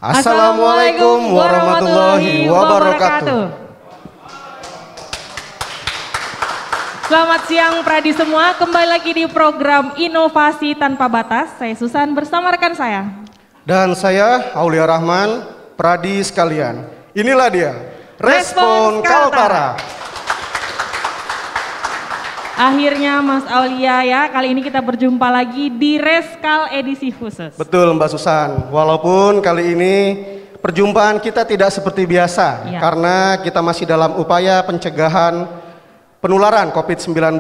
Assalamualaikum warahmatullahi wabarakatuh. Selamat siang Pradi semua, kembali lagi di program Inovasi Tanpa Batas. Saya Susan bersama rekan saya. Dan saya Aulia Rahman. Pradi sekalian, inilah dia Respon Kaltara. Akhirnya Mas Aulia ya, kali ini kita berjumpa lagi di Reskal edisi khusus. Betul Mbak Susan, walaupun kali ini perjumpaan kita tidak seperti biasa ya. Karena kita masih dalam upaya pencegahan penularan COVID-19.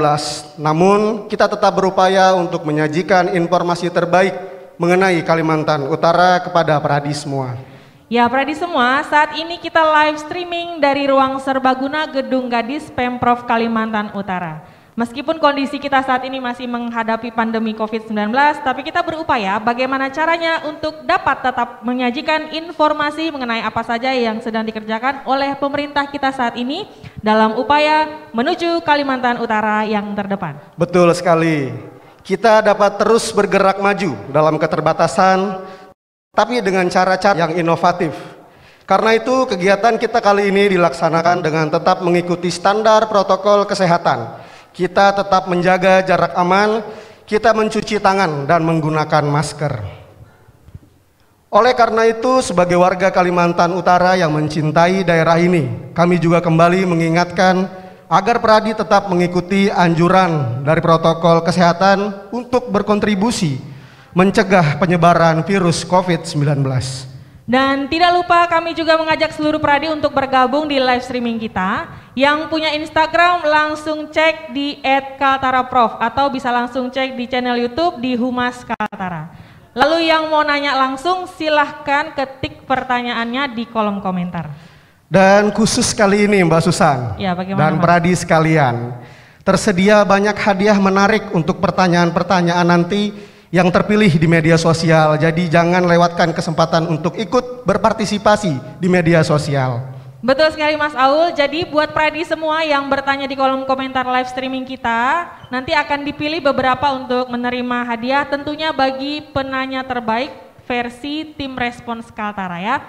Namun kita tetap berupaya untuk menyajikan informasi terbaik mengenai Kalimantan Utara kepada Pradi semua. Ya Pradi semua, saat ini kita live streaming dari ruang serbaguna Gedung Gadis Pemprov Kalimantan Utara. Meskipun kondisi kita saat ini masih menghadapi pandemi COVID-19, tapi kita berupaya bagaimana caranya untuk dapat tetap menyajikan informasi mengenai apa saja yang sedang dikerjakan oleh pemerintah kita saat ini dalam upaya menuju Kalimantan Utara yang terdepan. Betul sekali, kita dapat terus bergerak maju dalam keterbatasan, tapi dengan cara-cara yang inovatif. Karena itu kegiatan kita kali ini dilaksanakan dengan tetap mengikuti standar protokol kesehatan. Kita tetap menjaga jarak aman, kita mencuci tangan dan menggunakan masker. Oleh karena itu, sebagai warga Kalimantan Utara yang mencintai daerah ini, kami juga kembali mengingatkan agar Pradi tetap mengikuti anjuran dari protokol kesehatan untuk berkontribusi mencegah penyebaran virus COVID-19. Dan tidak lupa kami juga mengajak seluruh Pradi untuk bergabung di live streaming kita. Yang punya Instagram langsung cek di @kaltaraprof atau bisa langsung cek di channel YouTube di Humas Kaltara. Lalu yang mau nanya langsung silahkan ketik pertanyaannya di kolom komentar. Dan khusus kali ini Mbak Susan ya, dan Pradi sekalian, tersedia banyak hadiah menarik untuk pertanyaan-pertanyaan nanti yang terpilih di media sosial. Jadi jangan lewatkan kesempatan untuk ikut berpartisipasi di media sosial. Betul sekali Mas Aul, jadi buat Pradi semua yang bertanya di kolom komentar live streaming kita, nanti akan dipilih beberapa untuk menerima hadiah tentunya bagi penanya terbaik versi tim Respons Kaltara ya.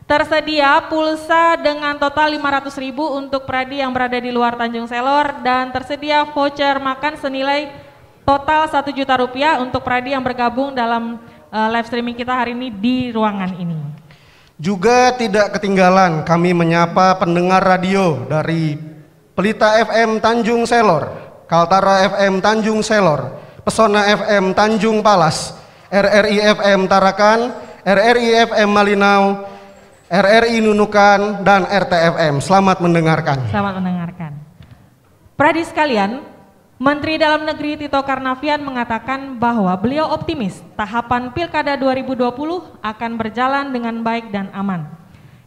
Tersedia pulsa dengan total 500.000 untuk Pradi yang berada di luar Tanjung Selor dan tersedia voucher makan senilai total 1 juta rupiah untuk Pradi yang bergabung dalam live streaming kita hari ini di ruangan ini. Juga tidak ketinggalan kami menyapa pendengar radio dari Pelita FM Tanjung Selor, Kaltara FM Tanjung Selor, Pesona FM Tanjung Palas, RRI FM Tarakan, RRI FM Malinau, RRI Nunukan, dan RTFM. Selamat mendengarkan. Selamat mendengarkan. Pradi sekalian, Menteri Dalam Negeri Tito Karnavian mengatakan bahwa beliau optimis tahapan Pilkada 2020 akan berjalan dengan baik dan aman.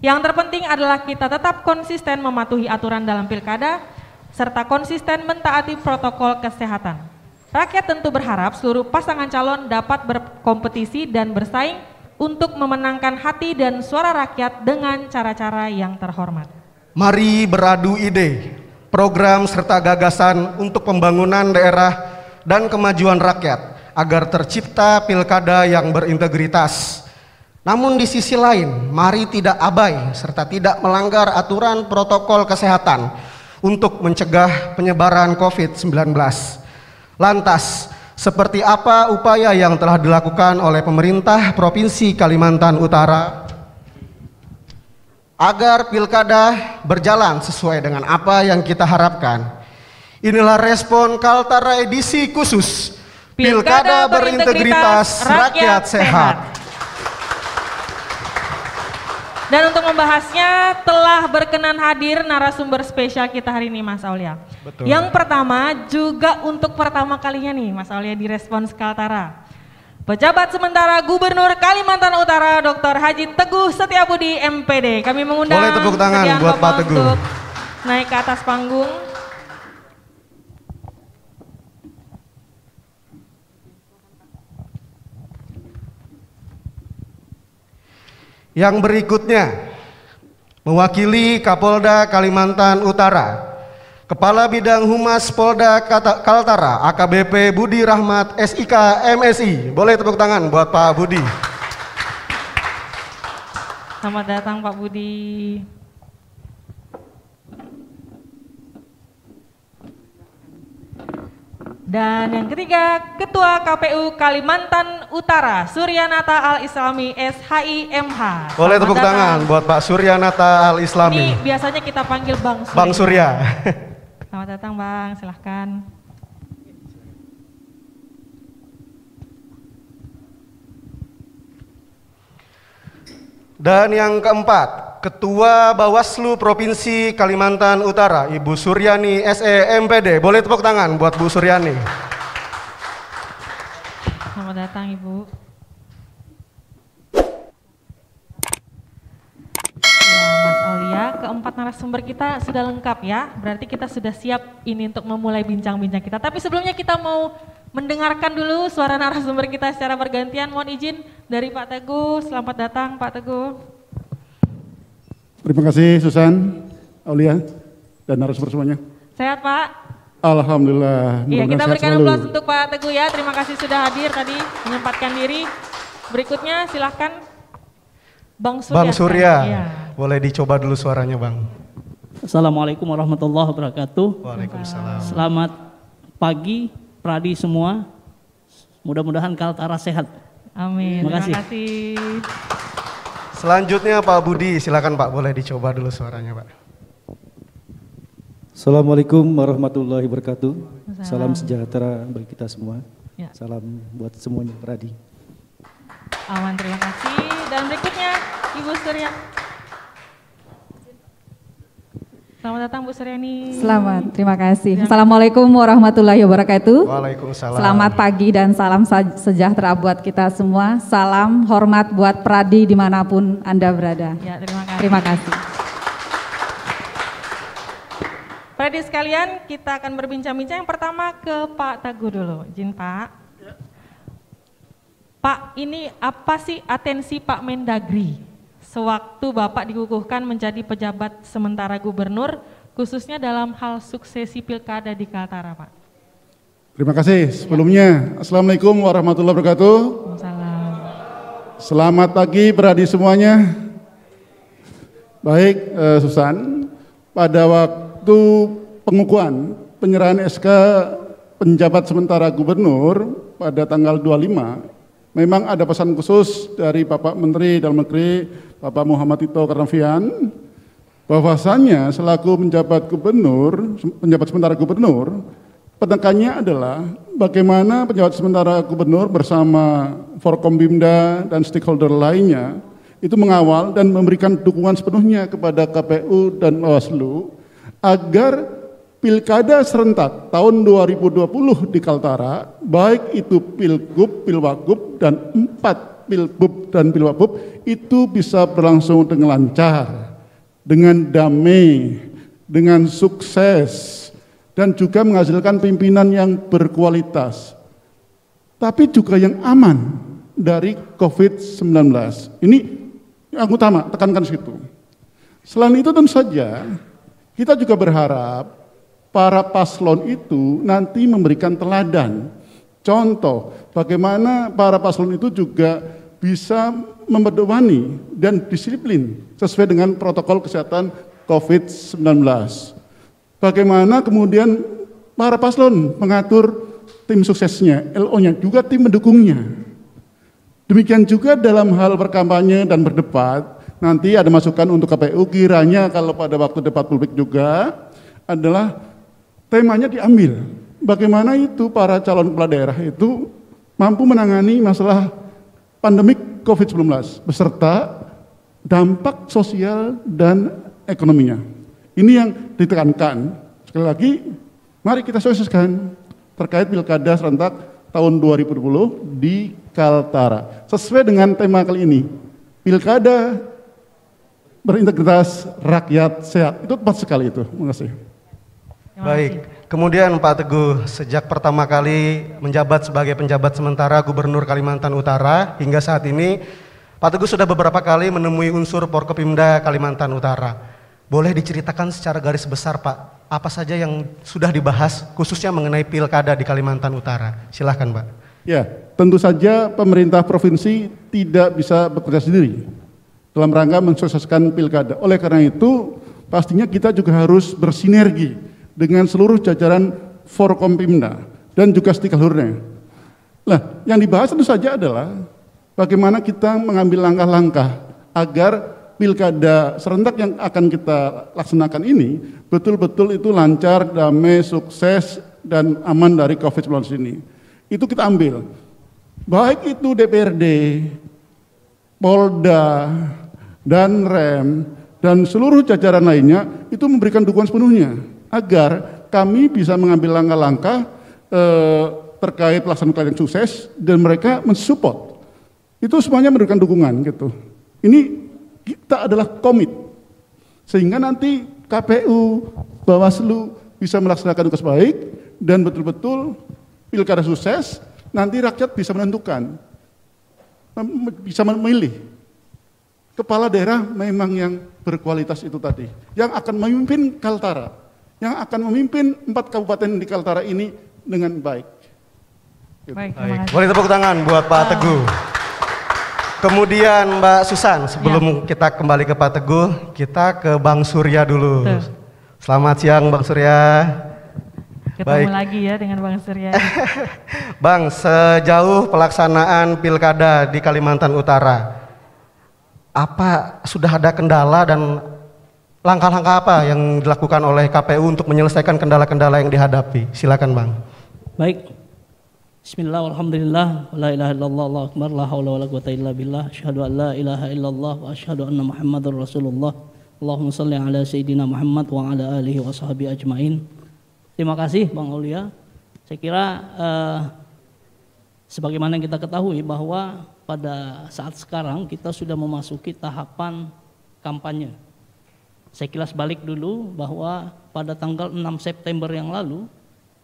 Yang terpenting adalah kita tetap konsisten mematuhi aturan dalam Pilkada serta konsisten mentaati protokol kesehatan. Rakyat tentu berharap seluruh pasangan calon dapat berkompetisi dan bersaing untuk memenangkan hati dan suara rakyat dengan cara-cara yang terhormat. Mari beradu ide, program serta gagasan untuk pembangunan daerah dan kemajuan rakyat agar tercipta pilkada yang berintegritas. Namun di sisi lain, mari tidak abai serta tidak melanggar aturan protokol kesehatan untuk mencegah penyebaran COVID-19. Lantas, seperti apa upaya yang telah dilakukan oleh pemerintah Provinsi Kalimantan Utara agar pilkada berjalan sesuai dengan apa yang kita harapkan? Inilah Respon Kaltara edisi khusus Pilkada Berintegritas, Rakyat Sehat. Dan untuk membahasnya telah berkenan hadir narasumber spesial kita hari ini Mas Aulia. Betul. Yang pertama juga untuk pertama kalinya nih Mas Aulia di Respons Kaltara. Pejabat sementara Gubernur Kalimantan Utara Dr. Haji Teguh Setiabudi MPD. Kami mengundang boleh tepuk tangan buat Pak Teguh untuk naik ke atas panggung. Yang berikutnya mewakili Kapolda Kalimantan Utara, Kepala Bidang Humas Polda Kaltara AKBP Budi Rahmat SIK MSI. Boleh tepuk tangan buat Pak Budi. Selamat datang Pak Budi. Dan yang ketiga, Ketua KPU Kalimantan Utara, Suryanata Al-Islami SHI MH. Boleh tepuk tangan buat Pak Suryanata Al-Islami. Ini biasanya kita panggil Bang Surya. Bang Surya. Selamat datang Bang, silahkan. Dan yang keempat, Ketua Bawaslu Provinsi Kalimantan Utara, Ibu Suryani SE MPD. Boleh tepuk tangan buat Bu Suryani. Selamat datang Ibu. Ya, Mas Aulia, keempat narasumber kita sudah lengkap ya. Berarti kita sudah siap ini untuk memulai bincang-bincang kita. Tapi sebelumnya kita mau mendengarkan dulu suara narasumber kita secara bergantian. Mohon izin dari Pak Teguh. Selamat datang Pak Teguh. Terima kasih Susan, Aulia, dan narasumber semuanya. Sehat Pak? Alhamdulillah. Iya, kita berikan aplaus untuk Pak Teguh ya. Terima kasih sudah hadir tadi, menyempatkan diri. Berikutnya silahkan Bang Surya. Bang Surya, ya. Boleh dicoba dulu suaranya Bang. Assalamualaikum warahmatullahi wabarakatuh. Waalaikumsalam. Selamat pagi Pradi semua. Mudah-mudahan Kaltara sehat. Amin. Terima kasih. Terima kasih. Selanjutnya Pak Budi, silakan Pak, boleh dicoba dulu suaranya Pak. Assalamualaikum warahmatullahi wabarakatuh. Salam sejahtera bagi kita semua. Ya. Salam buat semuanya, Pradi. Aman, terima kasih. Dan berikutnya Ibu Surya. Selamat datang Bu Suryani. Selamat, terima kasih. Assalamualaikum warahmatullahi wabarakatuh. Waalaikumsalam. Selamat pagi dan salam sejahtera buat kita semua. Salam hormat buat Pradi dimanapun Anda berada. Ya, terima kasih. Terima kasih. Pradi sekalian, kita akan berbincang-bincang. Yang pertama ke Pak Teguh dulu. Izin Pak. Pak, ini apa sih atensi Pak Mendagri sewaktu Bapak dikukuhkan menjadi pejabat sementara gubernur, khususnya dalam hal suksesi pilkada di Kaltara, Pak? Terima kasih. Sebelumnya, Assalamualaikum warahmatullahi wabarakatuh. Salam. Selamat pagi Pradi semuanya. Baik, Susan, pada waktu pengukuhan penyerahan SK penjabat sementara gubernur pada tanggal 25, memang ada pesan khusus dari Bapak Menteri Dalam Negeri, Bapak Muhammad Tito Karnavian, bahwasannya selaku penjabat sementara gubernur, penekannya adalah bagaimana penjabat sementara gubernur bersama Forkombimda dan stakeholder lainnya itu mengawal dan memberikan dukungan sepenuhnya kepada KPU dan Bawaslu agar pilkada serentak tahun 2020 di Kaltara, baik itu Pilgub, Pilwagub, dan 4 Pilbub dan Pilwabub itu bisa berlangsung dengan lancar, dengan damai, dengan sukses, dan juga menghasilkan pimpinan yang berkualitas, tapi juga yang aman dari COVID-19. Ini yang utama, tekankan situ. Selain itu tentu saja kita juga berharap para paslon itu nanti memberikan teladan, contoh bagaimana para paslon itu juga bisa memperdomani dan disiplin sesuai dengan protokol kesehatan COVID-19. Bagaimana kemudian para paslon mengatur tim suksesnya, LO-nya, juga tim mendukungnya. Demikian juga dalam hal berkampanye dan berdebat, nanti ada masukan untuk KPU, kiranya kalau pada waktu debat publik juga adalah temanya diambil. Bagaimana itu para calon kepala daerah itu mampu menangani masalah pandemik COVID-19 beserta dampak sosial dan ekonominya. Ini yang ditekankan. Sekali lagi, mari kita sukseskan terkait pilkada serentak tahun 2020 di Kaltara. Sesuai dengan tema kali ini, pilkada berintegritas, rakyat sehat. Itu tepat sekali itu. Terima kasih. Baik, kemudian Pak Teguh, sejak pertama kali menjabat sebagai penjabat sementara Gubernur Kalimantan Utara hingga saat ini, Pak Teguh sudah beberapa kali menemui unsur Forkopimda Kalimantan Utara. Boleh diceritakan secara garis besar Pak, apa saja yang sudah dibahas khususnya mengenai pilkada di Kalimantan Utara? Silahkan Pak. Ya, tentu saja pemerintah provinsi tidak bisa bekerja sendiri. dalam rangka mensukseskan pilkada. Oleh karena itu, pastinya kita juga harus bersinergi dengan seluruh jajaran Forkompimda dan juga stakeholder-nya. Nah, yang dibahas tentu saja adalah bagaimana kita mengambil langkah-langkah agar pilkada serentak yang akan kita laksanakan ini betul-betul itu lancar, damai, sukses, dan aman dari COVID-19 ini. Itu kita ambil. Baik itu DPRD, Polda, dan Rem, dan seluruh jajaran lainnya itu memberikan dukungan sepenuhnya agar kami bisa mengambil langkah-langkah terkait pelaksanaan yang sukses dan mereka mensupport. Itu semuanya memberikan dukungan gitu. Ini kita adalah komit sehingga nanti KPU, Bawaslu bisa melaksanakan tugas baik dan betul-betul pilkada sukses. Nanti rakyat bisa menentukan, bisa memilih kepala daerah memang yang berkualitas itu tadi, yang akan memimpin Kaltara, yang akan memimpin 4 kabupaten di Kaltara ini dengan baik. Baik, Boleh tepuk tangan buat Pak Teguh. Kemudian Mbak Susan, sebelum kita kembali ke Pak Teguh, kita ke Bang Surya dulu. Selamat siang Bang Surya. Ketemu lagi ya dengan Bang Surya. Bang, sejauh pelaksanaan pilkada di Kalimantan Utara, apa sudah ada kendala dan langkah-langkah apa yang dilakukan oleh KPU untuk menyelesaikan kendala-kendala yang dihadapi? Silakan Bang. Baik. Bismillah, alhamdulillah, la ilaha illallah, Allahu akbar, la haula wala quwata illa billah, asyhadu an la ilaha illallah wa asyhadu anna Muhammadar Rasulullah. Allahumma shalli ala sayyidina Muhammad wa ala alihi wa sahbihi ajmain. Terima kasih Bang Aulia. Saya kira sebagaimana yang kita ketahui bahwa pada saat sekarang kita sudah memasuki tahapan kampanye. Saya kilas balik dulu bahwa pada tanggal 6 September yang lalu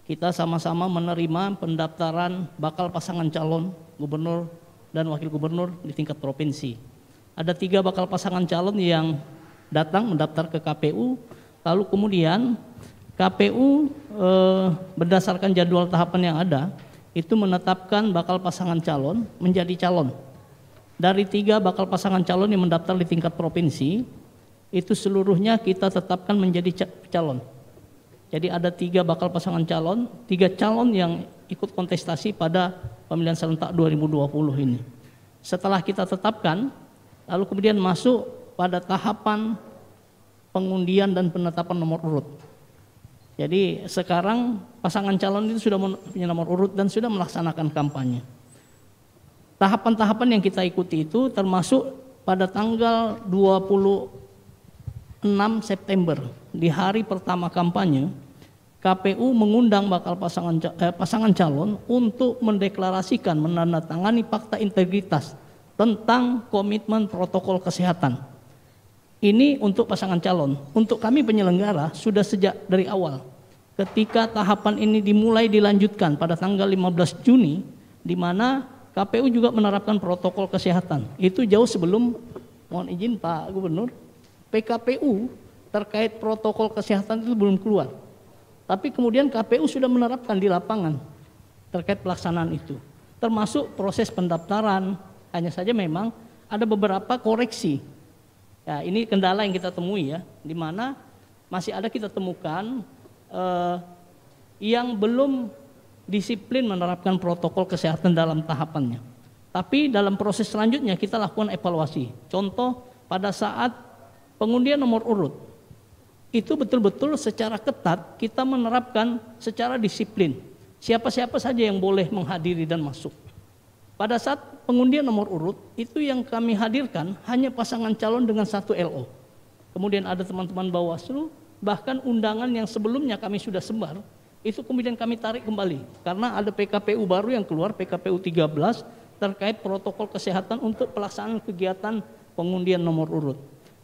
kita sama-sama menerima pendaftaran bakal pasangan calon gubernur dan wakil gubernur di tingkat provinsi. Ada 3 bakal pasangan calon yang datang mendaftar ke KPU, lalu kemudian KPU berdasarkan jadwal tahapan yang ada itu menetapkan bakal pasangan calon menjadi calon. Dari 3 bakal pasangan calon yang mendaftar di tingkat provinsi itu seluruhnya kita tetapkan menjadi calon. Jadi ada 3 bakal pasangan calon, 3 calon yang ikut kontestasi pada pemilihan serentak 2020 ini. Setelah kita tetapkan, lalu kemudian masuk pada tahapan pengundian dan penetapan nomor urut. Jadi sekarang pasangan calon itu sudah punya nomor urut dan sudah melaksanakan kampanye. Tahapan-tahapan yang kita ikuti itu termasuk pada tanggal 26 September di hari pertama kampanye, KPU mengundang bakal pasangan calon untuk mendeklarasikan menandatangani fakta integritas tentang komitmen protokol kesehatan. Ini untuk pasangan calon. Untuk kami penyelenggara sudah sejak dari awal. Ketika tahapan ini dimulai dilanjutkan pada tanggal 15 Juni, di mana KPU juga menerapkan protokol kesehatan. Itu jauh sebelum, mohon izin Pak Gubernur, PKPU terkait protokol kesehatan itu belum keluar. Tapi kemudian KPU sudah menerapkan di lapangan terkait pelaksanaan itu. Termasuk proses pendaftaran, hanya saja memang ada beberapa koreksi. Ya, ini kendala yang kita temui ya, di mana masih ada kita temukan yang belum disiplin menerapkan protokol kesehatan dalam tahapannya. Tapi dalam proses selanjutnya kita lakukan evaluasi. Contoh pada saat pengundian nomor urut, itu betul-betul secara ketat kita menerapkan secara disiplin. Siapa-siapa saja yang boleh menghadiri dan masuk. Pada saat pengundian nomor urut, itu yang kami hadirkan hanya pasangan calon dengan 1 LO. Kemudian ada teman-teman Bawaslu, bahkan undangan yang sebelumnya kami sudah sebar, itu kemudian kami tarik kembali. Karena ada PKPU baru yang keluar, PKPU 13, terkait protokol kesehatan untuk pelaksanaan kegiatan pengundian nomor urut.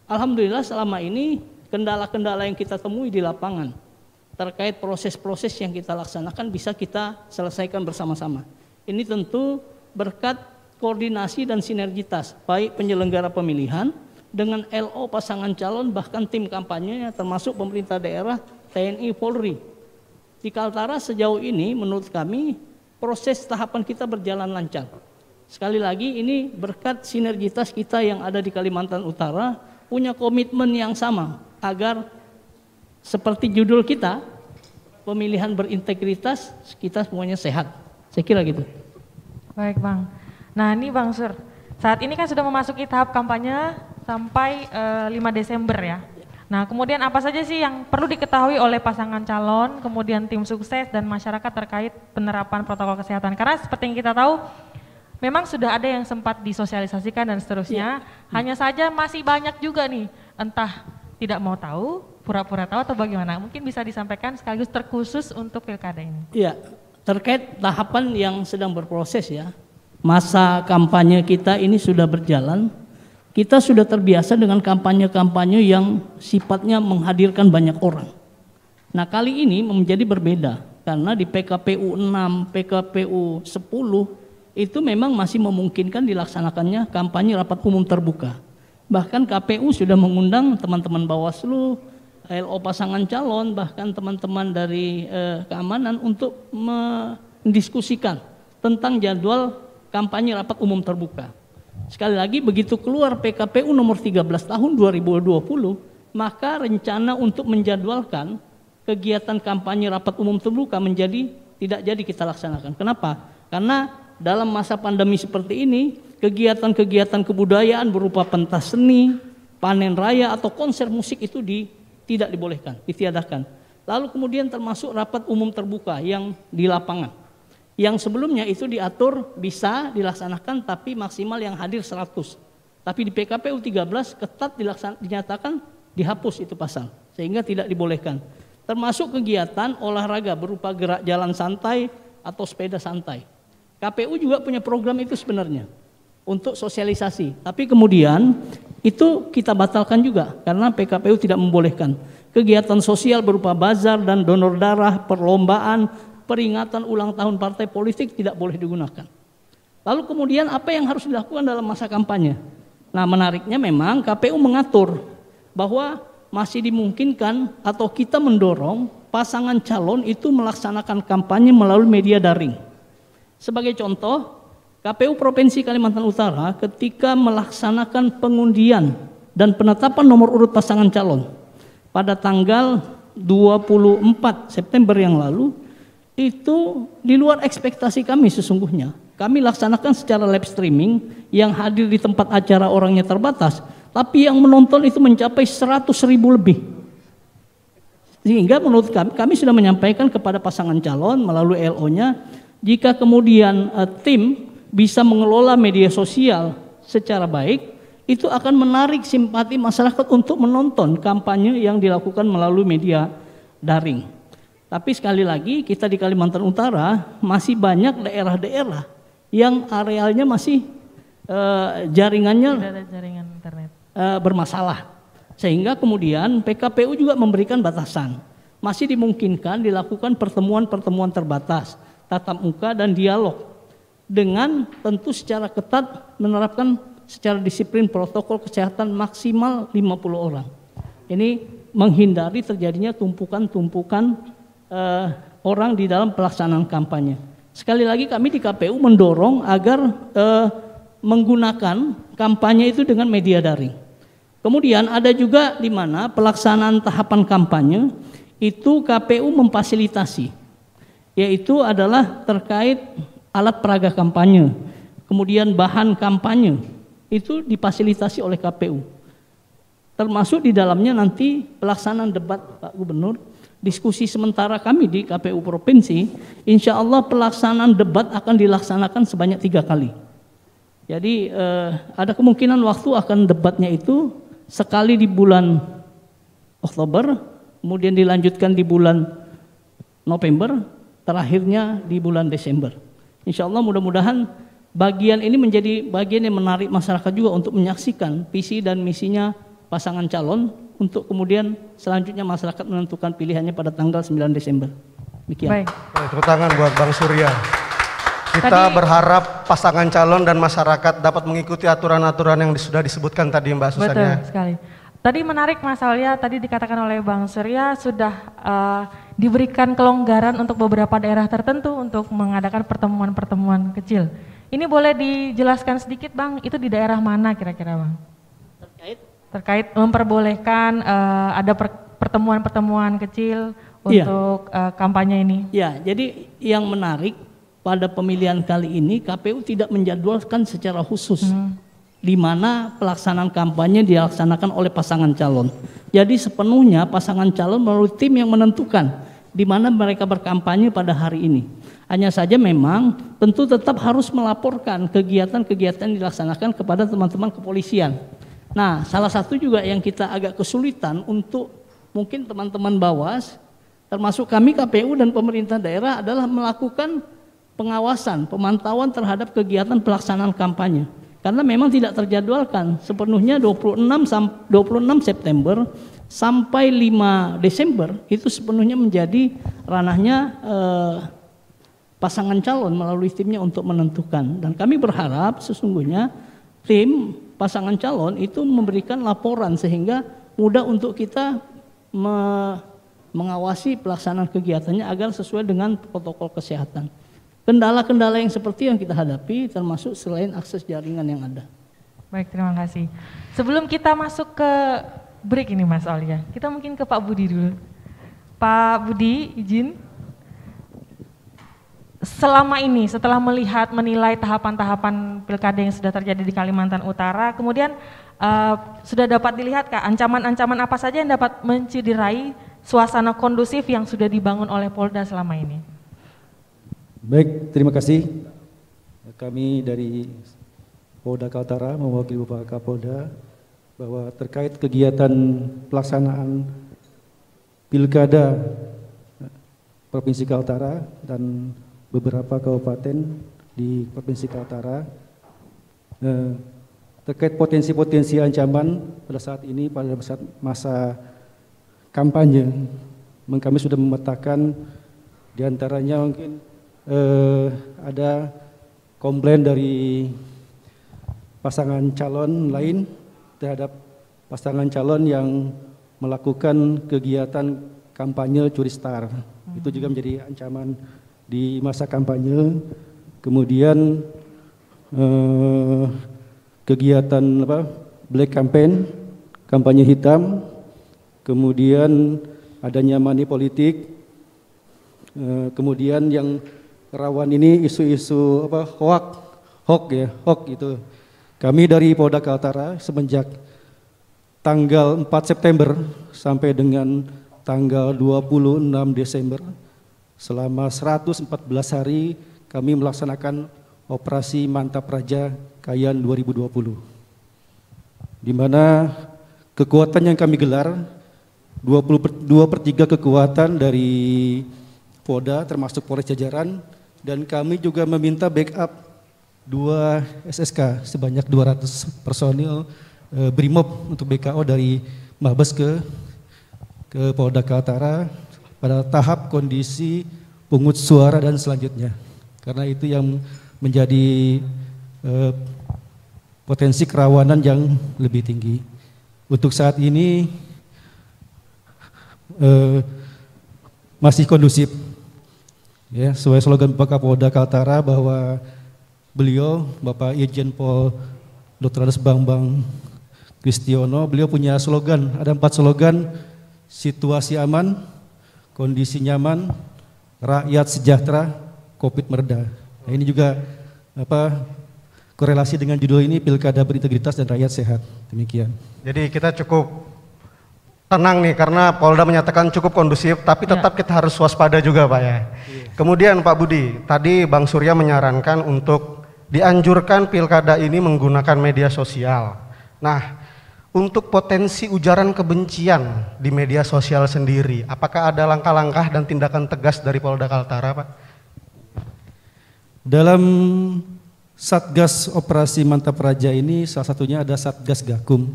Alhamdulillah selama ini kendala-kendala yang kita temui di lapangan, terkait proses-proses yang kita laksanakan bisa kita selesaikan bersama-sama. Ini tentu berkat koordinasi dan sinergitas baik penyelenggara pemilihan dengan LO pasangan calon bahkan tim kampanyenya termasuk pemerintah daerah, TNI, Polri. Di Kaltara sejauh ini menurut kami proses tahapan kita berjalan lancar. Sekali lagi ini berkat sinergitas kita yang ada di Kalimantan Utara punya komitmen yang sama agar seperti judul kita, pemilihan berintegritas, kita semuanya sehat. Saya kira gitu. Baik Bang. Nah ini Bang Sur, saat ini kan sudah memasuki tahap kampanye sampai 5 Desember ya. Nah kemudian apa saja sih yang perlu diketahui oleh pasangan calon, kemudian tim sukses dan masyarakat terkait penerapan protokol kesehatan? Karena seperti yang kita tahu, memang sudah ada yang sempat disosialisasikan dan seterusnya, hanya saja masih banyak juga nih, entah tidak mau tahu, pura-pura tahu atau bagaimana. Mungkin bisa disampaikan sekaligus terkhusus untuk pilkada ini. Iya, terkait tahapan yang sedang berproses ya, masa kampanye kita ini sudah berjalan, kita sudah terbiasa dengan kampanye-kampanye yang sifatnya menghadirkan banyak orang. Nah kali ini menjadi berbeda, karena di PKPU 6, PKPU 10, itu memang masih memungkinkan dilaksanakannya kampanye rapat umum terbuka. Bahkan KPU sudah mengundang teman-teman Bawaslu, LO pasangan calon, bahkan teman-teman dari keamanan untuk mendiskusikan tentang jadwal kampanye rapat umum terbuka. Sekali lagi begitu keluar PKPU nomor 13 tahun 2020, maka rencana untuk menjadwalkan kegiatan kampanye rapat umum terbuka menjadi tidak jadi kita laksanakan. Kenapa? Karena dalam masa pandemi seperti ini, kegiatan-kegiatan kebudayaan berupa pentas seni, panen raya atau konser musik itu tidak dibolehkan, ditiadakan. Lalu kemudian termasuk rapat umum terbuka yang di lapangan. Yang sebelumnya itu diatur bisa dilaksanakan tapi maksimal yang hadir 100. Tapi di PKPU 13 ketat dinyatakan dihapus itu pasal, sehingga tidak dibolehkan. Termasuk kegiatan olahraga berupa gerak jalan santai atau sepeda santai. KPU juga punya program itu sebenarnya untuk sosialisasi, tapi kemudian itu kita batalkan juga karena PKPU tidak membolehkan. Kegiatan sosial berupa bazar dan donor darah, perlombaan, peringatan ulang tahun partai politik tidak boleh digunakan. Lalu kemudian apa yang harus dilakukan dalam masa kampanye? Nah menariknya memang KPU mengatur bahwa masih dimungkinkan atau kita mendorong pasangan calon itu melaksanakan kampanye melalui media daring. Sebagai contoh, KPU Provinsi Kalimantan Utara ketika melaksanakan pengundian dan penetapan nomor urut pasangan calon pada tanggal 24 September yang lalu, itu di luar ekspektasi kami sesungguhnya. Kami laksanakan secara live streaming, yang hadir di tempat acara orangnya terbatas, tapi yang menonton itu mencapai 100.000 lebih. Sehingga menurut kami sudah menyampaikan kepada pasangan calon melalui LO-nya, jika kemudian tim bisa mengelola media sosial secara baik, itu akan menarik simpati masyarakat untuk menonton kampanye yang dilakukan melalui media daring. Tapi sekali lagi kita di Kalimantan Utara masih banyak daerah-daerah yang arealnya masih jaringannya Tidak ada jaringan internet. Bermasalah. Sehingga kemudian PKPU juga memberikan batasan. Masih dimungkinkan dilakukan pertemuan-pertemuan terbatas, tatap muka dan dialog, dengan tentu secara ketat menerapkan secara disiplin protokol kesehatan maksimal 50 orang. Ini menghindari terjadinya tumpukan-tumpukan orang di dalam pelaksanaan kampanye. Sekali lagi kami di KPU mendorong agar menggunakan kampanye itu dengan media daring. Kemudian ada juga di mana pelaksanaan tahapan kampanye itu KPU memfasilitasi, yaitu adalah terkait alat peraga kampanye, kemudian bahan kampanye itu difasilitasi oleh KPU. Termasuk di dalamnya nanti pelaksanaan debat Pak Gubernur, diskusi sementara kami di KPU Provinsi, insya Allah pelaksanaan debat akan dilaksanakan sebanyak 3 kali. Jadi ada kemungkinan waktu akan debatnya itu sekali di bulan Oktober, kemudian dilanjutkan di bulan November, terakhirnya di bulan Desember. Insya Allah mudah-mudahan bagian ini menjadi bagian yang menarik masyarakat juga untuk menyaksikan visi dan misinya pasangan calon, untuk kemudian selanjutnya masyarakat menentukan pilihannya pada tanggal 9 Desember. Demikian. Baik. Tepuk tangan buat Bang Surya. Kita berharap pasangan calon dan masyarakat dapat mengikuti aturan-aturan yang sudah disebutkan tadi Mbak Susan. Betul sekali. Tadi menarik Mas Aulia, tadi dikatakan oleh Bang Surya sudah diberikan kelonggaran untuk beberapa daerah tertentu untuk mengadakan pertemuan-pertemuan kecil. Ini boleh dijelaskan sedikit Bang, itu di daerah mana kira-kira Bang? Terkait memperbolehkan ada pertemuan-pertemuan kecil untuk kampanye ini. Ya, jadi yang menarik pada pemilihan kali ini KPU tidak menjadwalkan secara khusus di mana pelaksanaan kampanye dilaksanakan oleh pasangan calon. Jadi sepenuhnya pasangan calon melalui tim yang menentukan di mana mereka berkampanye pada hari ini. Hanya saja memang tentu tetap harus melaporkan kegiatan-kegiatan yang dilaksanakan kepada teman-teman kepolisian. Nah, salah satu juga yang kita agak kesulitan untuk mungkin teman-teman Bawas, termasuk kami KPU dan pemerintah daerah adalah melakukan pengawasan, pemantauan terhadap kegiatan pelaksanaan kampanye. Karena memang tidak terjadwalkan sepenuhnya 26 September sampai 5 Desember itu sepenuhnya menjadi ranahnya pasangan calon melalui timnya untuk menentukan. Dan kami berharap sesungguhnya tim pasangan calon itu memberikan laporan sehingga mudah untuk kita mengawasi pelaksanaan kegiatannya agar sesuai dengan protokol kesehatan. Kendala-kendala yang seperti yang kita hadapi termasuk selain akses jaringan yang ada. Baik, terima kasih. Sebelum kita masuk ke break ini Mas Aulia, kita mungkin ke Pak Budi dulu. Pak Budi, izin. Selama ini setelah menilai tahapan-tahapan pilkada yang sudah terjadi di Kalimantan Utara, kemudian sudah dapat dilihat Kak, ancaman-ancaman apa saja yang dapat menciderai suasana kondusif yang sudah dibangun oleh Polda selama ini? Baik, terima kasih. Kami dari Polda Kaltara mewakili Bapak Kapolda bahwa terkait kegiatan pelaksanaan pilkada Provinsi Kaltara dan beberapa kabupaten di Provinsi Kaltara terkait potensi-potensi ancaman pada saat ini pada saat masa kampanye, kami sudah memetakan diantaranya mungkin ada komplain dari pasangan calon lain terhadap pasangan calon yang melakukan kegiatan kampanye curi star. Itu juga menjadi ancaman di masa kampanye. Kemudian kegiatan black campaign, kampanye hitam, kemudian adanya money politik, kemudian yang rawan ini isu-isu hoax itu. Kami dari Polda Kaltara semenjak tanggal 4 September sampai dengan tanggal 26 Desember selama 114 hari kami melaksanakan operasi Mantap Raja Kayan 2020, di mana kekuatan yang kami gelar 2/3 kekuatan dari Polda termasuk Polres jajaran, dan kami juga meminta backup 2 SSK sebanyak 200 personil Brimob untuk BKO dari Mabes ke Polda Kaltara pada tahap kondisi pungut suara dan selanjutnya, karena itu yang menjadi potensi kerawanan yang lebih tinggi. Untuk saat ini masih kondusif, ya, sesuai slogan Bapak Kapolda Kaltara bahwa beliau Bapak Irjen Pol Dr. Andes Bambang Kristiono, beliau punya slogan, ada 4 slogan: situasi aman, kondisi nyaman, rakyat sejahtera, Covid mereda. Nah, ini juga korelasi dengan judul ini, Pilkada Berintegritas dan Rakyat Sehat. Demikian. Jadi kita cukup tenang nih karena Polda menyatakan cukup kondusif, tapi tetap kita harus waspada juga Pak ya. Kemudian Pak Budi, tadi Bang Surya menyarankan untuk dianjurkan pilkada ini menggunakan media sosial. Nah, untuk potensi ujaran kebencian di media sosial sendiri, apakah ada langkah-langkah dan tindakan tegas dari Polda Kaltara, Pak? Dalam Satgas Operasi Mantap Raja ini salah satunya ada Satgas Gakum.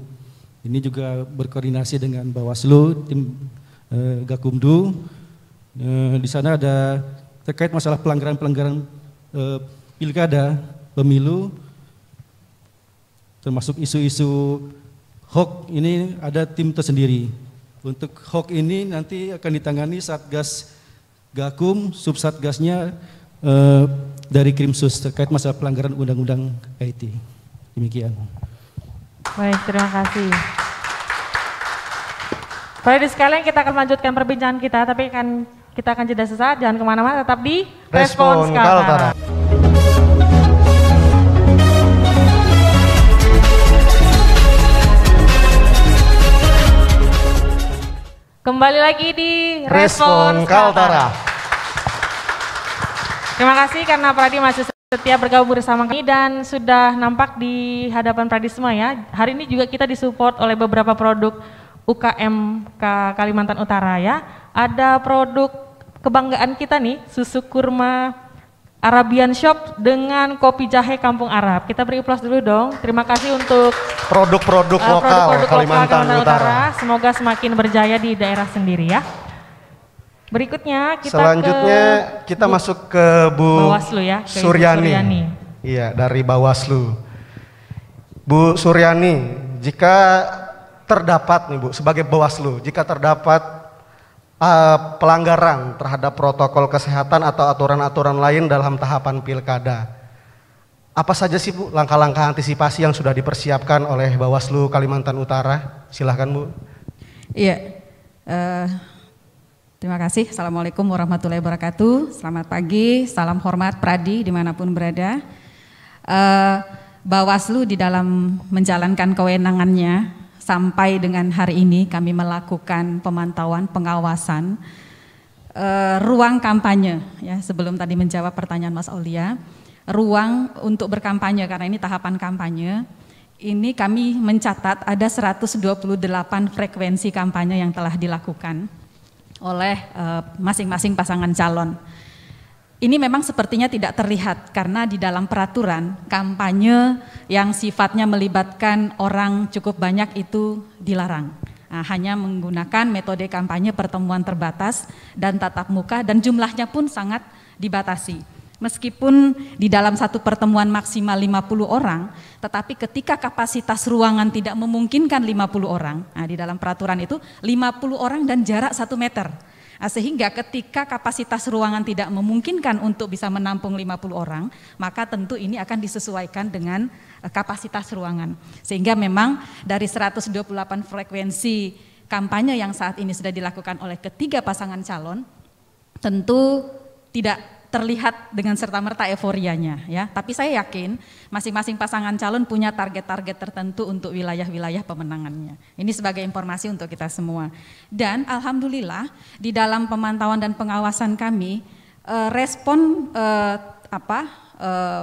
Ini juga berkoordinasi dengan Bawaslu, tim Gakumdu. Di sana ada terkait masalah pelanggaran-pelanggaran pilkada, pemilu, termasuk isu-isu hoax, ini ada tim tersendiri. Untuk hoax ini nanti akan ditangani Satgas Gakum, subsatgasnya dari Krimsus terkait masalah pelanggaran undang-undang IT. Demikian. Baik, terima kasih. Baik, sekalian kita akan melanjutkan perbincangan kita, tapi kita akan jeda sesaat, jangan kemana-mana, tetap di Respons Kaltara. Kembali lagi di Respons Kaltara. Terima kasih karena Pradi masih setia bergabung bersama kami dan sudah nampak di hadapan Pradi semua ya. Hari ini juga kita disupport oleh beberapa produk UKM Kalimantan Utara ya. Ada produk kebanggaan kita nih, susu kurma Arabian Shop dengan kopi jahe Kampung Arab. Kita beri aplaus dulu dong. Terima kasih untuk produk-produk lokal Kalimantan Utara. Semoga semakin berjaya di daerah sendiri ya. Berikutnya selanjutnya kita masuk ke Bu Bawaslu ya, ke Suryani. Iya, dari Bawaslu. Bu Suryani, jika terdapat nih Bu, sebagai Bawaslu, jika terdapat pelanggaran terhadap protokol kesehatan atau aturan-aturan lain dalam tahapan pilkada, apa saja sih Bu langkah-langkah antisipasi yang sudah dipersiapkan oleh Bawaslu Kalimantan Utara? Silahkan Bu. Iya, terima kasih. Assalamualaikum warahmatullahi wabarakatuh. Selamat pagi, salam hormat Pradi dimanapun berada. Bawaslu di dalam menjalankan kewenangannya sampai dengan hari ini kami melakukan pemantauan pengawasan ruang kampanye ya. Sebelum tadi menjawab pertanyaan Mas Aulia, ruang untuk berkampanye karena ini tahapan kampanye, ini kami mencatat ada 128 frekuensi kampanye yang telah dilakukan oleh masing-masing pasangan calon. Ini memang sepertinya tidak terlihat karena di dalam peraturan kampanye yang sifatnya melibatkan orang cukup banyak itu dilarang. Nah, hanya menggunakan metode kampanye pertemuan terbatas dan tatap muka dan jumlahnya pun sangat dibatasi. Meskipun di dalam satu pertemuan maksimal 50 orang, tetapi ketika kapasitas ruangan tidak memungkinkan 50 orang, nah di dalam peraturan itu 50 orang dan jarak 1 meter. Sehingga ketika kapasitas ruangan tidak memungkinkan untuk bisa menampung 50 orang, maka tentu ini akan disesuaikan dengan kapasitas ruangan. Sehingga memang dari 128 frekuensi kampanye yang saat ini sudah dilakukan oleh ketiga pasangan calon, tentu tidak terlihat dengan serta-merta euforianya ya. Tapi saya yakin masing-masing pasangan calon punya target-target tertentu untuk wilayah-wilayah pemenangannya. Ini sebagai informasi untuk kita semua. Dan alhamdulillah di dalam pemantauan dan pengawasan kami respon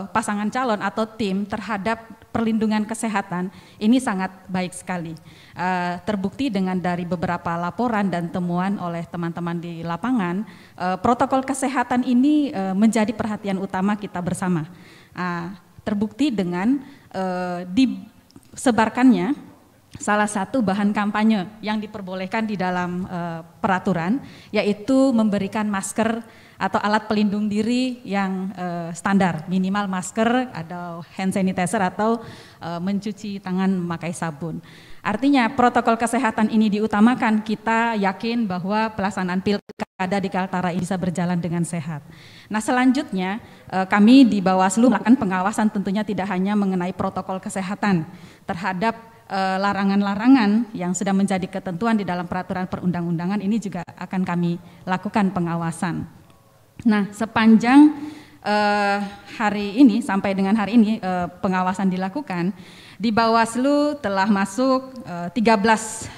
pasangan calon atau tim terhadap perlindungan kesehatan ini sangat baik sekali. Terbukti dengan dari beberapa laporan dan temuan oleh teman-teman di lapangan, protokol kesehatan ini menjadi perhatian utama kita bersama. Terbukti dengan disebarkannya salah satu bahan kampanye yang diperbolehkan di dalam peraturan, yaitu memberikan masker atau alat pelindung diri yang standar, minimal masker, ada hand sanitizer atau mencuci tangan memakai sabun. Artinya protokol kesehatan ini diutamakan, kita yakin bahwa pelaksanaan pilkada di Kaltara ini bisa berjalan dengan sehat. Nah selanjutnya kami di Bawaslu melakukan pengawasan tentunya tidak hanya mengenai protokol kesehatan terhadap larangan-larangan yang sudah menjadi ketentuan di dalam peraturan perundang-undangan, ini juga akan kami lakukan pengawasan. Nah sepanjang hari ini sampai dengan hari ini pengawasan dilakukan, di Bawaslu telah masuk 13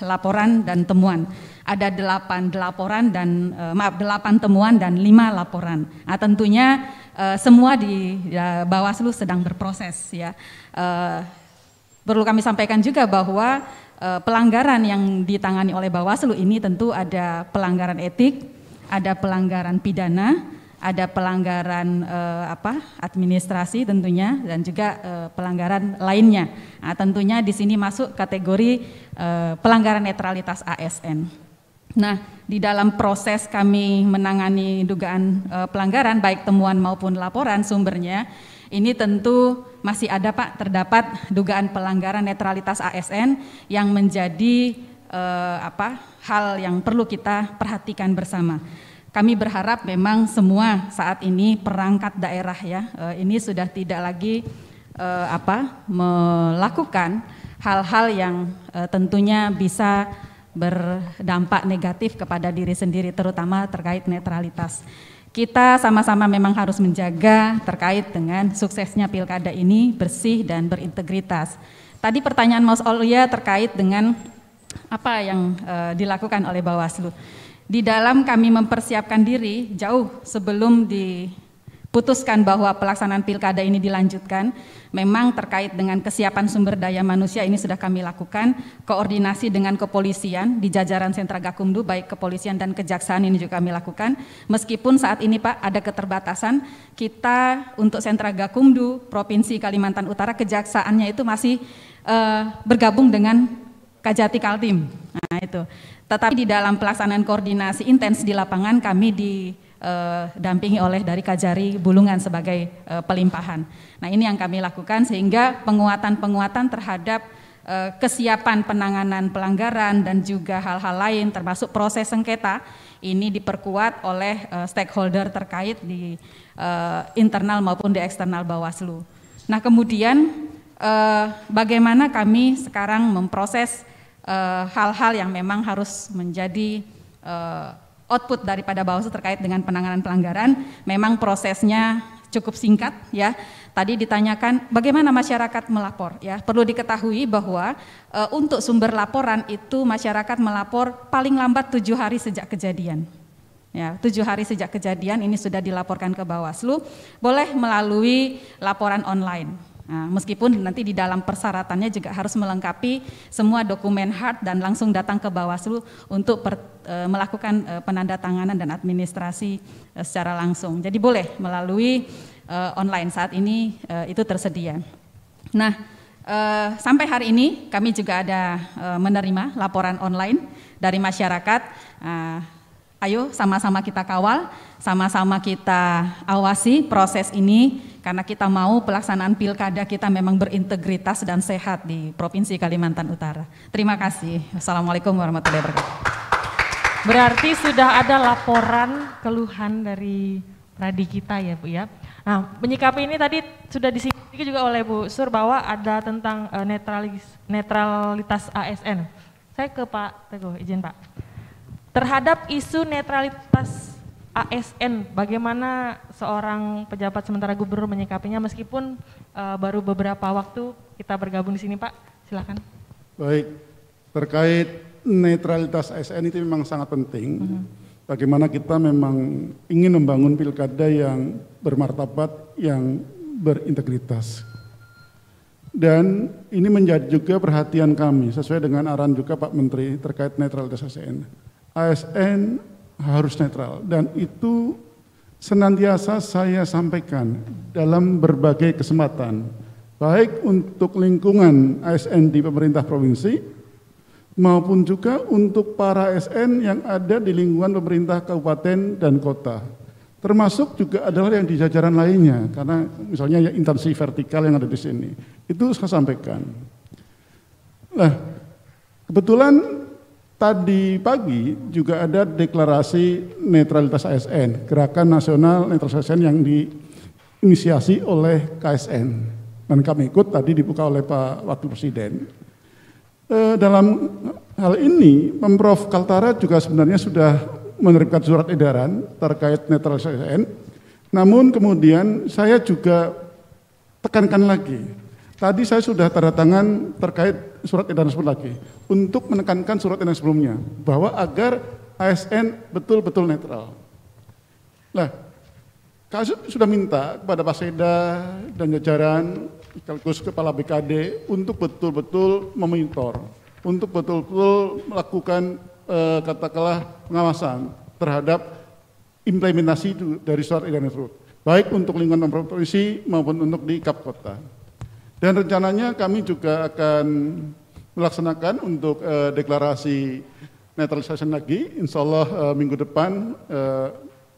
laporan dan temuan. Ada 8 temuan dan 5 laporan. Nah, tentunya semua di Bawaslu sedang berproses ya. Perlu kami sampaikan juga bahwa pelanggaran yang ditangani oleh Bawaslu ini tentu ada pelanggaran etik, ada pelanggaran pidana, ada pelanggaran administrasi tentunya, dan juga pelanggaran lainnya. Nah, tentunya di sini masuk kategori pelanggaran netralitas ASN. Nah, di dalam proses kami menangani dugaan pelanggaran baik temuan maupun laporan sumbernya, ini tentu masih ada Pak, terdapat dugaan pelanggaran netralitas ASN yang menjadi hal yang perlu kita perhatikan bersama. kami berharap memang semua saat ini perangkat daerah ya, ini sudah tidak lagi melakukan hal-hal yang tentunya bisa berdampak negatif kepada diri sendiri, terutama terkait netralitas. Kita sama-sama memang harus menjaga terkait dengan suksesnya pilkada ini bersih dan berintegritas. Tadi pertanyaan Mas Aulia terkait dengan apa yang dilakukan oleh Bawaslu. Di dalam kami mempersiapkan diri jauh sebelum diputuskan bahwa pelaksanaan pilkada ini dilanjutkan, memang terkait dengan kesiapan sumber daya manusia ini sudah kami lakukan, koordinasi dengan kepolisian di jajaran Sentra Gakumdu, baik kepolisian dan kejaksaan ini juga kami lakukan. Meskipun saat ini Pak ada keterbatasan, kita untuk Sentra Gakumdu Provinsi Kalimantan Utara kejaksaannya itu masih bergabung dengan Kajati Kaltim. Nah itu. Tetapi di dalam pelaksanaan koordinasi intens di lapangan kami didampingi oleh dari Kajari Bulungan sebagai pelimpahan. Nah ini yang kami lakukan sehingga penguatan-penguatan terhadap kesiapan penanganan pelanggaran dan juga hal-hal lain termasuk proses sengketa ini diperkuat oleh stakeholder terkait di internal maupun di eksternal Bawaslu. Nah kemudian bagaimana kami sekarang memproses hal-hal yang memang harus menjadi output daripada Bawaslu terkait dengan penanganan pelanggaran. Memang prosesnya cukup singkat ya. Tadi ditanyakan bagaimana masyarakat melapor ya. Perlu diketahui bahwa untuk sumber laporan itu masyarakat melapor paling lambat 7 hari sejak kejadian. Ya, 7 hari sejak kejadian ini sudah dilaporkan ke Bawaslu, boleh melalui laporan online. Nah, meskipun nanti di dalam persyaratannya juga harus melengkapi semua dokumen hard dan langsung datang ke Bawaslu untuk melakukan penandatanganan dan administrasi secara langsung. Jadi boleh melalui online saat ini itu tersedia. Nah, sampai hari ini kami juga ada menerima laporan online dari masyarakat. Ayo sama-sama kita kawal, sama-sama kita awasi proses ini karena kita mau pelaksanaan pilkada kita memang berintegritas dan sehat di Provinsi Kalimantan Utara. Terima kasih. Assalamualaikum warahmatullahi wabarakatuh. Berarti sudah ada laporan keluhan dari pradi kita ya Bu ya. Nah menyikapi ini tadi sudah disinggung juga oleh Bu Sur bahwa ada tentang netralitas ASN. Saya ke Pak Teguh, izin Pak. Terhadap isu netralitas ASN, bagaimana seorang pejabat sementara gubernur menyikapinya meskipun baru beberapa waktu kita bergabung di sini Pak, silakan. Baik, terkait netralitas ASN itu memang sangat penting. Bagaimana kita memang ingin membangun pilkada yang bermartabat, yang berintegritas. Dan ini menjadi juga perhatian kami sesuai dengan arahan juga Pak Menteri terkait netralitas ASN. ASN harus netral dan itu senantiasa saya sampaikan dalam berbagai kesempatan, baik untuk lingkungan ASN di pemerintah provinsi maupun juga untuk para ASN yang ada di lingkungan pemerintah kabupaten dan kota. Termasuk juga adalah yang di jajaran lainnya, karena misalnya ya instansi vertikal yang ada di sini. Itu saya sampaikan. Nah, kebetulan tadi pagi juga ada deklarasi netralitas ASN, Gerakan Nasional Netralitas ASN yang diinisiasi oleh KSN. Dan kami ikut tadi dibuka oleh Pak Wakil Presiden. Dalam hal ini, Pemprov Kaltara juga sebenarnya sudah menerbitkan surat edaran terkait netralitas ASN. Namun kemudian saya juga tekankan lagi. Tadi saya sudah tanda tangan terkait surat edaran tersebut lagi untuk menekankan surat edaran sebelumnya bahwa agar ASN betul-betul netral. Nah, kami sudah minta kepada Pak Seda dan jajaran sekaligus Kepala BKD untuk betul-betul memonitor, untuk betul-betul melakukan katakanlah pengawasan terhadap implementasi dari surat edaran tersebut, baik untuk lingkungan provinsi maupun untuk di Kap Kota. Dan rencananya kami juga akan melaksanakan untuk deklarasi netralisasi lagi, insya Allah minggu depan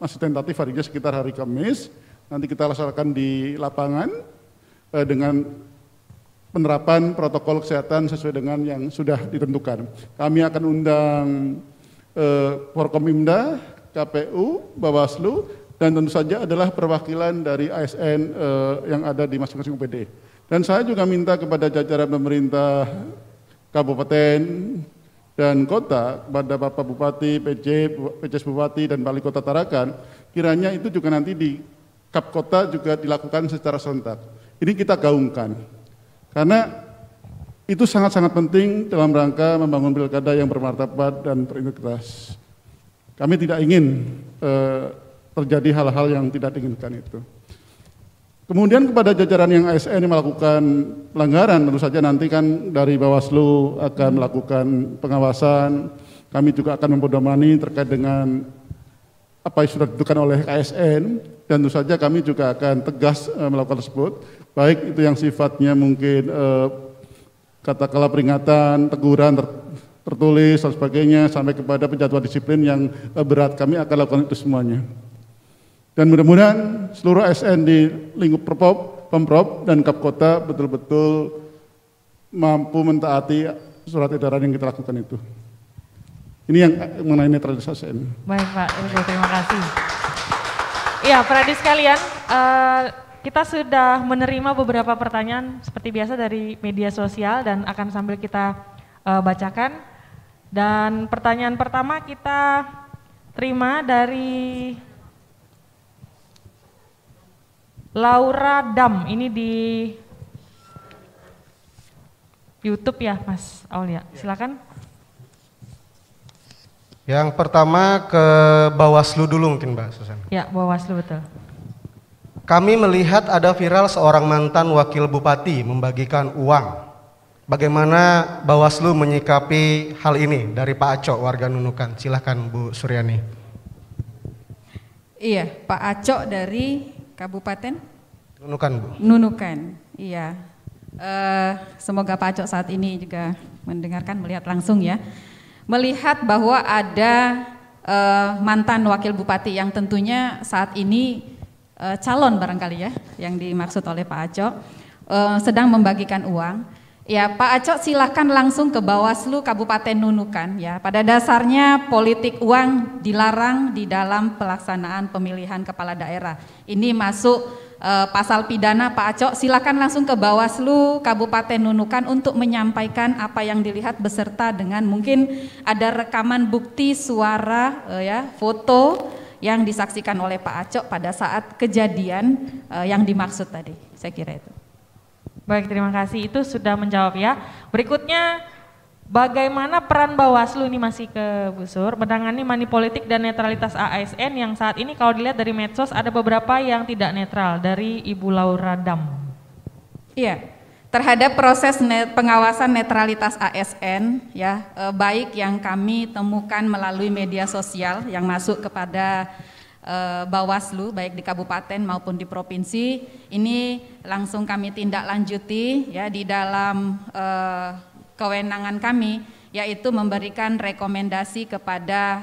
masih tentatif harinya sekitar hari Kamis. Nanti kita laksanakan di lapangan dengan penerapan protokol kesehatan sesuai dengan yang sudah ditentukan. Kami akan undang Forkompimda, KPU, Bawaslu, dan tentu saja adalah perwakilan dari ASN yang ada di masing-masing UPD. Dan saya juga minta kepada jajaran pemerintah kabupaten dan kota, kepada Bapak Bupati, PJ Bupati, dan Wali Kota Tarakan, kiranya itu juga nanti di Kap Kota juga dilakukan secara serentak. Ini kita gaungkan, karena itu sangat-sangat penting dalam rangka membangun pilkada yang bermartabat dan berintegritas. Kami tidak ingin terjadi hal-hal yang tidak diinginkan itu. Kemudian kepada jajaran yang ASN yang melakukan pelanggaran, tentu saja nanti kan dari Bawaslu akan melakukan pengawasan, kami juga akan mempedomani terkait dengan apa yang sudah ditentukan oleh ASN, dan tentu saja kami juga akan tegas melakukan tersebut, baik itu yang sifatnya mungkin katakanlah peringatan, teguran tertulis dan sebagainya, sampai kepada penjatuhan disiplin yang berat, kami akan lakukan itu semuanya. Dan mudah-mudahan seluruh ASN di lingkup Pemprov dan Kap Kota betul-betul mampu mentaati surat edaran yang kita lakukan itu. Ini yang mengenai netralitas ASN. Baik Pak, terima kasih. Iya, Pradi sekalian, kita sudah menerima beberapa pertanyaan seperti biasa dari media sosial dan akan sambil kita bacakan. Dan pertanyaan pertama kita terima dari Laura Dam, ini di YouTube ya Mas Aulia, silakan. Yang pertama ke Bawaslu dulu mungkin Mbak Susan. Ya, Bawaslu betul. Kami melihat ada viral seorang mantan wakil bupati membagikan uang. Bagaimana Bawaslu menyikapi hal ini dari Pak Acok, warga Nunukan? Silahkan Bu Suryani. Iya, Pak Acok dari Kabupaten Nunukan Bu. Nunukan, iya. Semoga Pak Acok saat ini juga mendengarkan, melihat langsung ya. Melihat bahwa ada mantan wakil bupati yang tentunya saat ini calon barangkali ya, yang dimaksud oleh Pak Acok, sedang membagikan uang. Ya Pak Acok silahkan langsung ke Bawaslu Kabupaten Nunukan ya. Pada dasarnya politik uang dilarang di dalam pelaksanaan pemilihan kepala daerah. Ini masuk pasal pidana. Pak Acok silakan langsung ke Bawaslu Kabupaten Nunukan untuk menyampaikan apa yang dilihat beserta dengan mungkin ada rekaman bukti suara ya, foto yang disaksikan oleh Pak Acok pada saat kejadian yang dimaksud tadi. Saya kira itu. Baik, terima kasih. Itu sudah menjawab ya. Berikutnya, bagaimana peran Bawaslu ini masih ke Bu Sur menangani money politik dan netralitas ASN yang saat ini kalau dilihat dari medsos ada beberapa yang tidak netral, dari Ibu Laura Dam. Iya, terhadap proses pengawasan netralitas ASN ya, baik yang kami temukan melalui media sosial yang masuk kepada Bawaslu baik di kabupaten maupun di provinsi, ini langsung kami tindak lanjuti ya di dalam kewenangan kami, yaitu memberikan rekomendasi kepada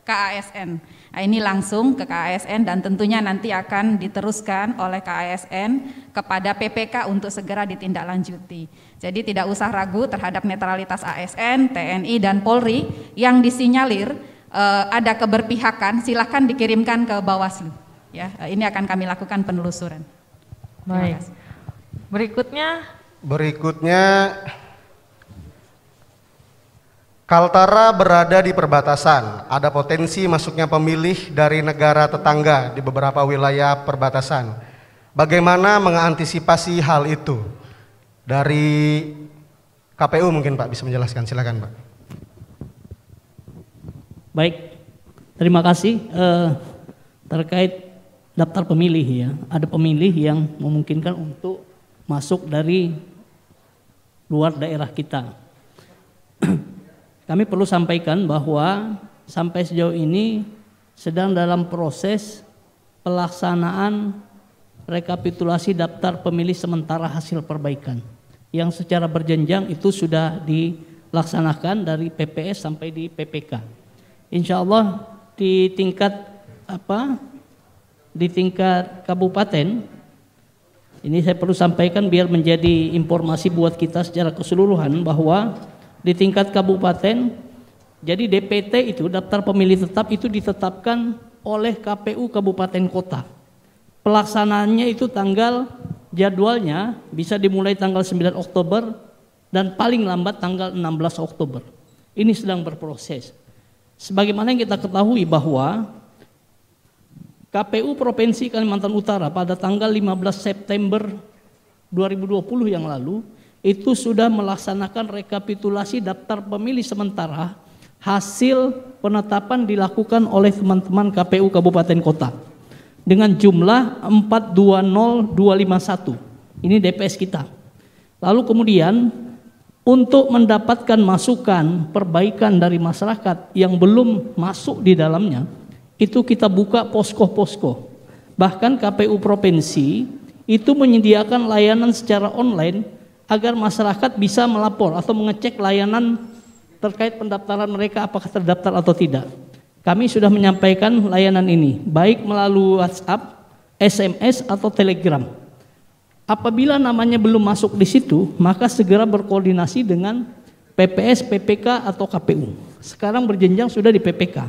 KASN. Nah, ini langsung ke KASN dan tentunya nanti akan diteruskan oleh KASN kepada PPK untuk segera ditindaklanjuti. Jadi tidak usah ragu terhadap netralitas ASN, TNI dan Polri yang disinyalir ada keberpihakan, silahkan dikirimkan ke Bawaslu. Ya, ini akan kami lakukan penelusuran. Baik. Berikutnya, Kaltara berada di perbatasan. Ada potensi masuknya pemilih dari negara tetangga di beberapa wilayah perbatasan. Bagaimana mengantisipasi hal itu? Dari KPU mungkin Pak bisa menjelaskan, silakan Pak. Baik, terima kasih. Terkait daftar pemilih ya, ada pemilih yang memungkinkan untuk masuk dari luar daerah kita. Kami perlu sampaikan bahwa sampai sejauh ini sedang dalam proses pelaksanaan rekapitulasi daftar pemilih sementara hasil perbaikan yang secara berjenjang itu sudah dilaksanakan dari PPS sampai di PPK. Insya Allah di tingkat kabupaten, ini saya perlu sampaikan biar menjadi informasi buat kita secara keseluruhan bahwa di tingkat kabupaten Jadi DPT itu, daftar pemilih tetap itu ditetapkan oleh KPU Kabupaten Kota. Pelaksanaannya itu jadwalnya bisa dimulai tanggal 9 Oktober dan paling lambat tanggal 16 Oktober. Ini sedang berproses. Sebagaimana yang kita ketahui bahwa KPU Provinsi Kalimantan Utara pada tanggal 15 September 2020 yang lalu itu sudah melaksanakan rekapitulasi daftar pemilih sementara. Hasil penetapan dilakukan oleh teman-teman KPU Kabupaten Kota dengan jumlah 420251. Ini DPS kita. Lalu kemudian untuk mendapatkan masukan perbaikan dari masyarakat yang belum masuk di dalamnya, itu kita buka posko-posko. Bahkan KPU Provinsi itu menyediakan layanan secara online agar masyarakat bisa melapor atau mengecek layanan terkait pendaftaran mereka apakah terdaftar atau tidak. Kami sudah menyampaikan layanan ini baik melalui WhatsApp, SMS atau Telegram. Apabila namanya belum masuk di situ, maka segera berkoordinasi dengan PPS, PPK atau KPU. Sekarang berjenjang sudah di PPK.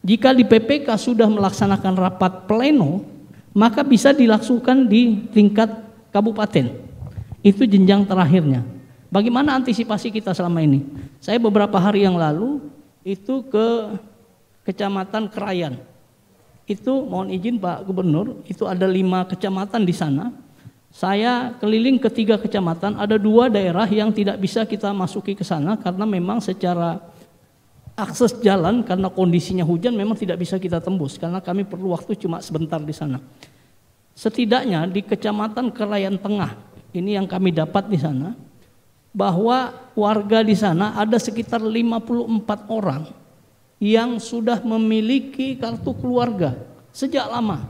Jika di PPK sudah melaksanakan rapat pleno, maka bisa dilangsungkan di tingkat kabupaten. Itu jenjang terakhirnya. Bagaimana antisipasi kita selama ini? Saya beberapa hari yang lalu itu ke Kecamatan Krayan. Itu mohon izin Pak Gubernur, itu ada 5 kecamatan di sana. Saya keliling ke 3 kecamatan, ada 2 daerah yang tidak bisa kita masuki ke sana karena memang secara akses jalan karena kondisinya hujan memang tidak bisa kita tembus karena kami perlu waktu cuma sebentar di sana. Setidaknya di Kecamatan Krayan Tengah, ini yang kami dapat di sana, bahwa warga di sana ada sekitar 54 orang yang sudah memiliki kartu keluarga sejak lama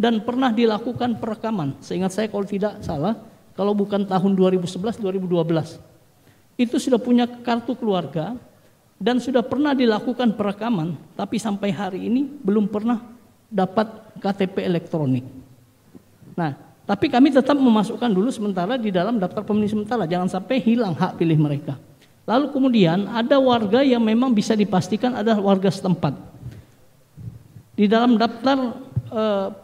dan pernah dilakukan perekaman. Seingat saya kalau tidak salah, kalau bukan tahun 2011-2012, itu sudah punya kartu keluarga dan sudah pernah dilakukan perekaman, tapi sampai hari ini belum pernah dapat KTP elektronik. Nah, tapi kami tetap memasukkan dulu sementara di dalam daftar pemilih sementara, jangan sampai hilang hak pilih mereka. Lalu kemudian ada warga yang memang bisa dipastikan adalah warga setempat. Di dalam daftar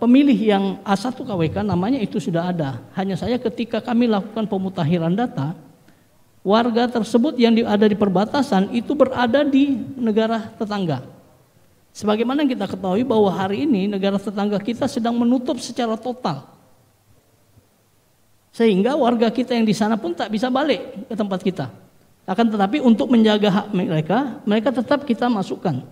pemilih yang A1 KWK namanya itu sudah ada. Hanya saja ketika kami lakukan pemutakhiran data, warga tersebut yang ada di perbatasan itu berada di negara tetangga. Sebagaimana kita ketahui bahwa hari ini negara tetangga kita sedang menutup secara total. Sehingga warga kita yang di sana pun tak bisa balik ke tempat kita. Akan tetapi untuk menjaga hak mereka tetap kita masukkan.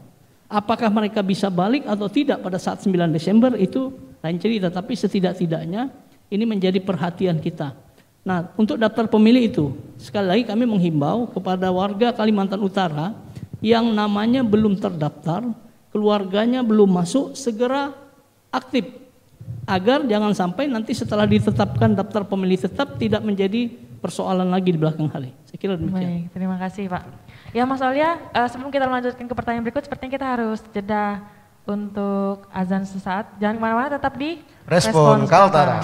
Apakah mereka bisa balik atau tidak pada saat 9 Desember itu lain cerita, tapi setidak-tidaknya ini menjadi perhatian kita. Nah, untuk daftar pemilih itu, sekali lagi kami menghimbau kepada warga Kalimantan Utara yang namanya belum terdaftar, keluarganya belum masuk, segera aktif. Agar jangan sampai nanti setelah ditetapkan daftar pemilih tetap tidak menjadi persoalan lagi di belakang hari. Saya kira demikian. Baik, terima kasih Pak. Ya Mas Aulia, sebelum kita melanjutkan ke pertanyaan berikut, sepertinya kita harus jeda untuk azan sesaat. Jangan kemana-mana, tetap di Respon Kaltara.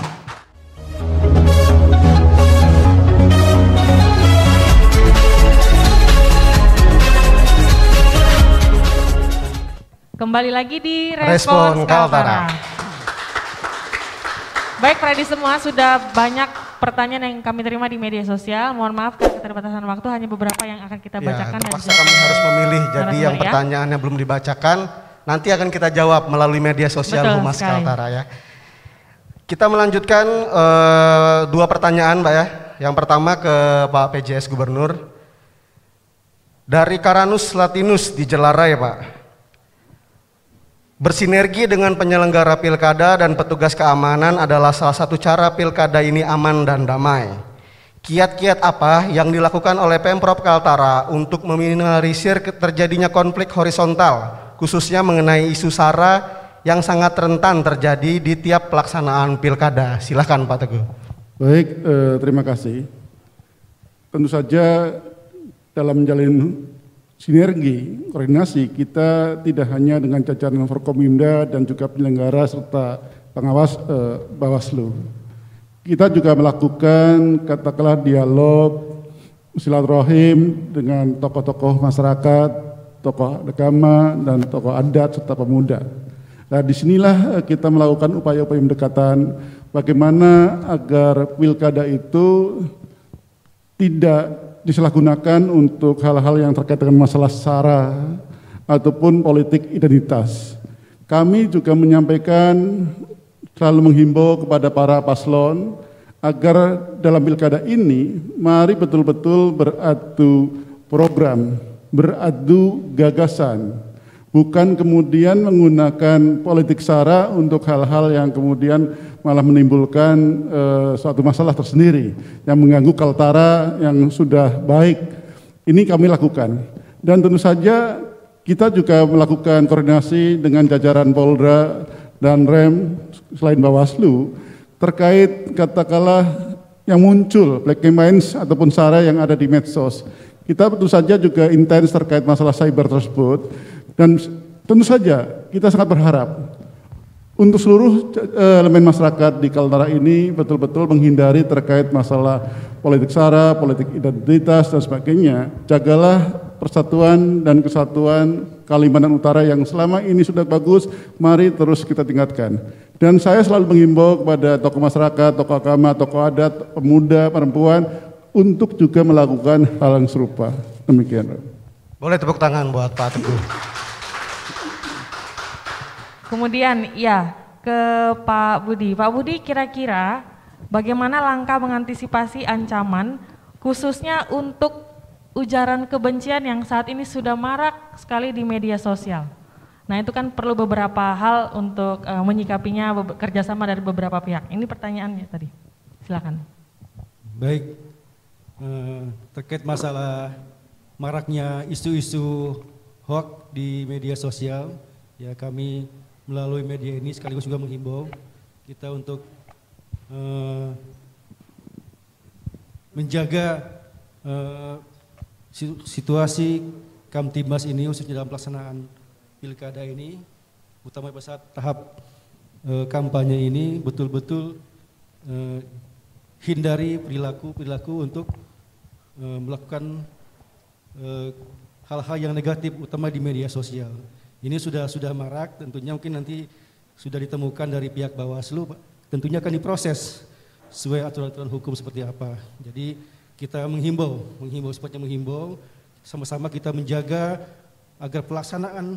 Kembali lagi di Respon Kaltara. Baik, Pradi semua, sudah banyak pertanyaan yang kami terima di media sosial. Mohon maaf karena keterbatasan waktu, hanya beberapa yang akan kita bacakan. Terpaksa kami harus memilih, jadi yang pertanyaannya belum dibacakan, nanti akan kita jawab melalui media sosial Humas Kaltara ya. Kita melanjutkan 2 pertanyaan Mbak ya. Yang pertama ke Pak PJS Gubernur. Dari Karanus Latinus di Jelarai Pak. Bersinergi dengan penyelenggara pilkada dan petugas keamanan adalah salah satu cara pilkada ini aman dan damai. Kiat-kiat apa yang dilakukan oleh Pemprov Kaltara untuk meminimalisir terjadinya konflik horizontal, khususnya mengenai isu SARA yang sangat rentan terjadi di tiap pelaksanaan pilkada? Silakan Pak Teguh. Baik, terima kasih. Tentu saja dalam menjalin sinergi, koordinasi, kita tidak hanya dengan jajaran Forkominda dan juga penyelenggara serta pengawas Bawaslu. Kita juga melakukan katakanlah dialog silaturahim dengan tokoh-tokoh masyarakat tokoh agama, dan tokoh adat serta pemuda. Nah, disinilah kita melakukan upaya-upaya pendekatan bagaimana agar pilkada itu tidak disalahgunakan untuk hal-hal yang terkait dengan masalah sara ataupun politik identitas. Kami juga menyampaikan, selalu menghimbau kepada para paslon agar dalam pilkada ini mari betul-betul beradu program, beradu gagasan, bukan kemudian menggunakan politik sara untuk hal-hal yang kemudian malah menimbulkan suatu masalah tersendiri yang mengganggu kaltara yang sudah baik. Ini kami lakukan, dan tentu saja kita juga melakukan koordinasi dengan jajaran Polda dan Rem selain Bawaslu terkait katakanlah yang muncul black campaigns ataupun sara yang ada di medsos. Kita tentu saja juga intens terkait masalah cyber tersebut, dan tentu saja kita sangat berharap untuk seluruh elemen masyarakat di Kaltara ini betul-betul menghindari terkait masalah politik sara, politik identitas dan sebagainya. Jagalah persatuan dan kesatuan Kalimantan Utara yang selama ini sudah bagus, mari terus kita tingkatkan. Dan saya selalu menghimbau kepada tokoh masyarakat, tokoh agama, tokoh adat, pemuda, perempuan untuk juga melakukan hal yang serupa. Demikian. Boleh tepuk tangan buat Pak Teguh. Kemudian ya ke Pak Budi. Pak Budi, kira-kira bagaimana langkah mengantisipasi ancaman khususnya untuk ujaran kebencian yang saat ini sudah marak sekali di media sosial? Nah, itu kan perlu beberapa hal untuk menyikapinya, kerjasama dari beberapa pihak. Ini pertanyaannya tadi. Silakan. Baik, terkait masalah maraknya isu-isu hoax di media sosial, ya kami melalui media ini sekaligus juga menghimbau kita untuk menjaga situasi Kamtibmas ini khususnya dalam pelaksanaan pilkada ini, utama pada saat tahap kampanye ini betul-betul hindari perilaku untuk melakukan hal-hal yang negatif utama di media sosial. Ini sudah marak, tentunya mungkin nanti sudah ditemukan dari pihak Bawaslu, tentunya akan diproses sesuai aturan-aturan hukum seperti apa. Jadi kita menghimbau sama-sama kita menjaga agar pelaksanaan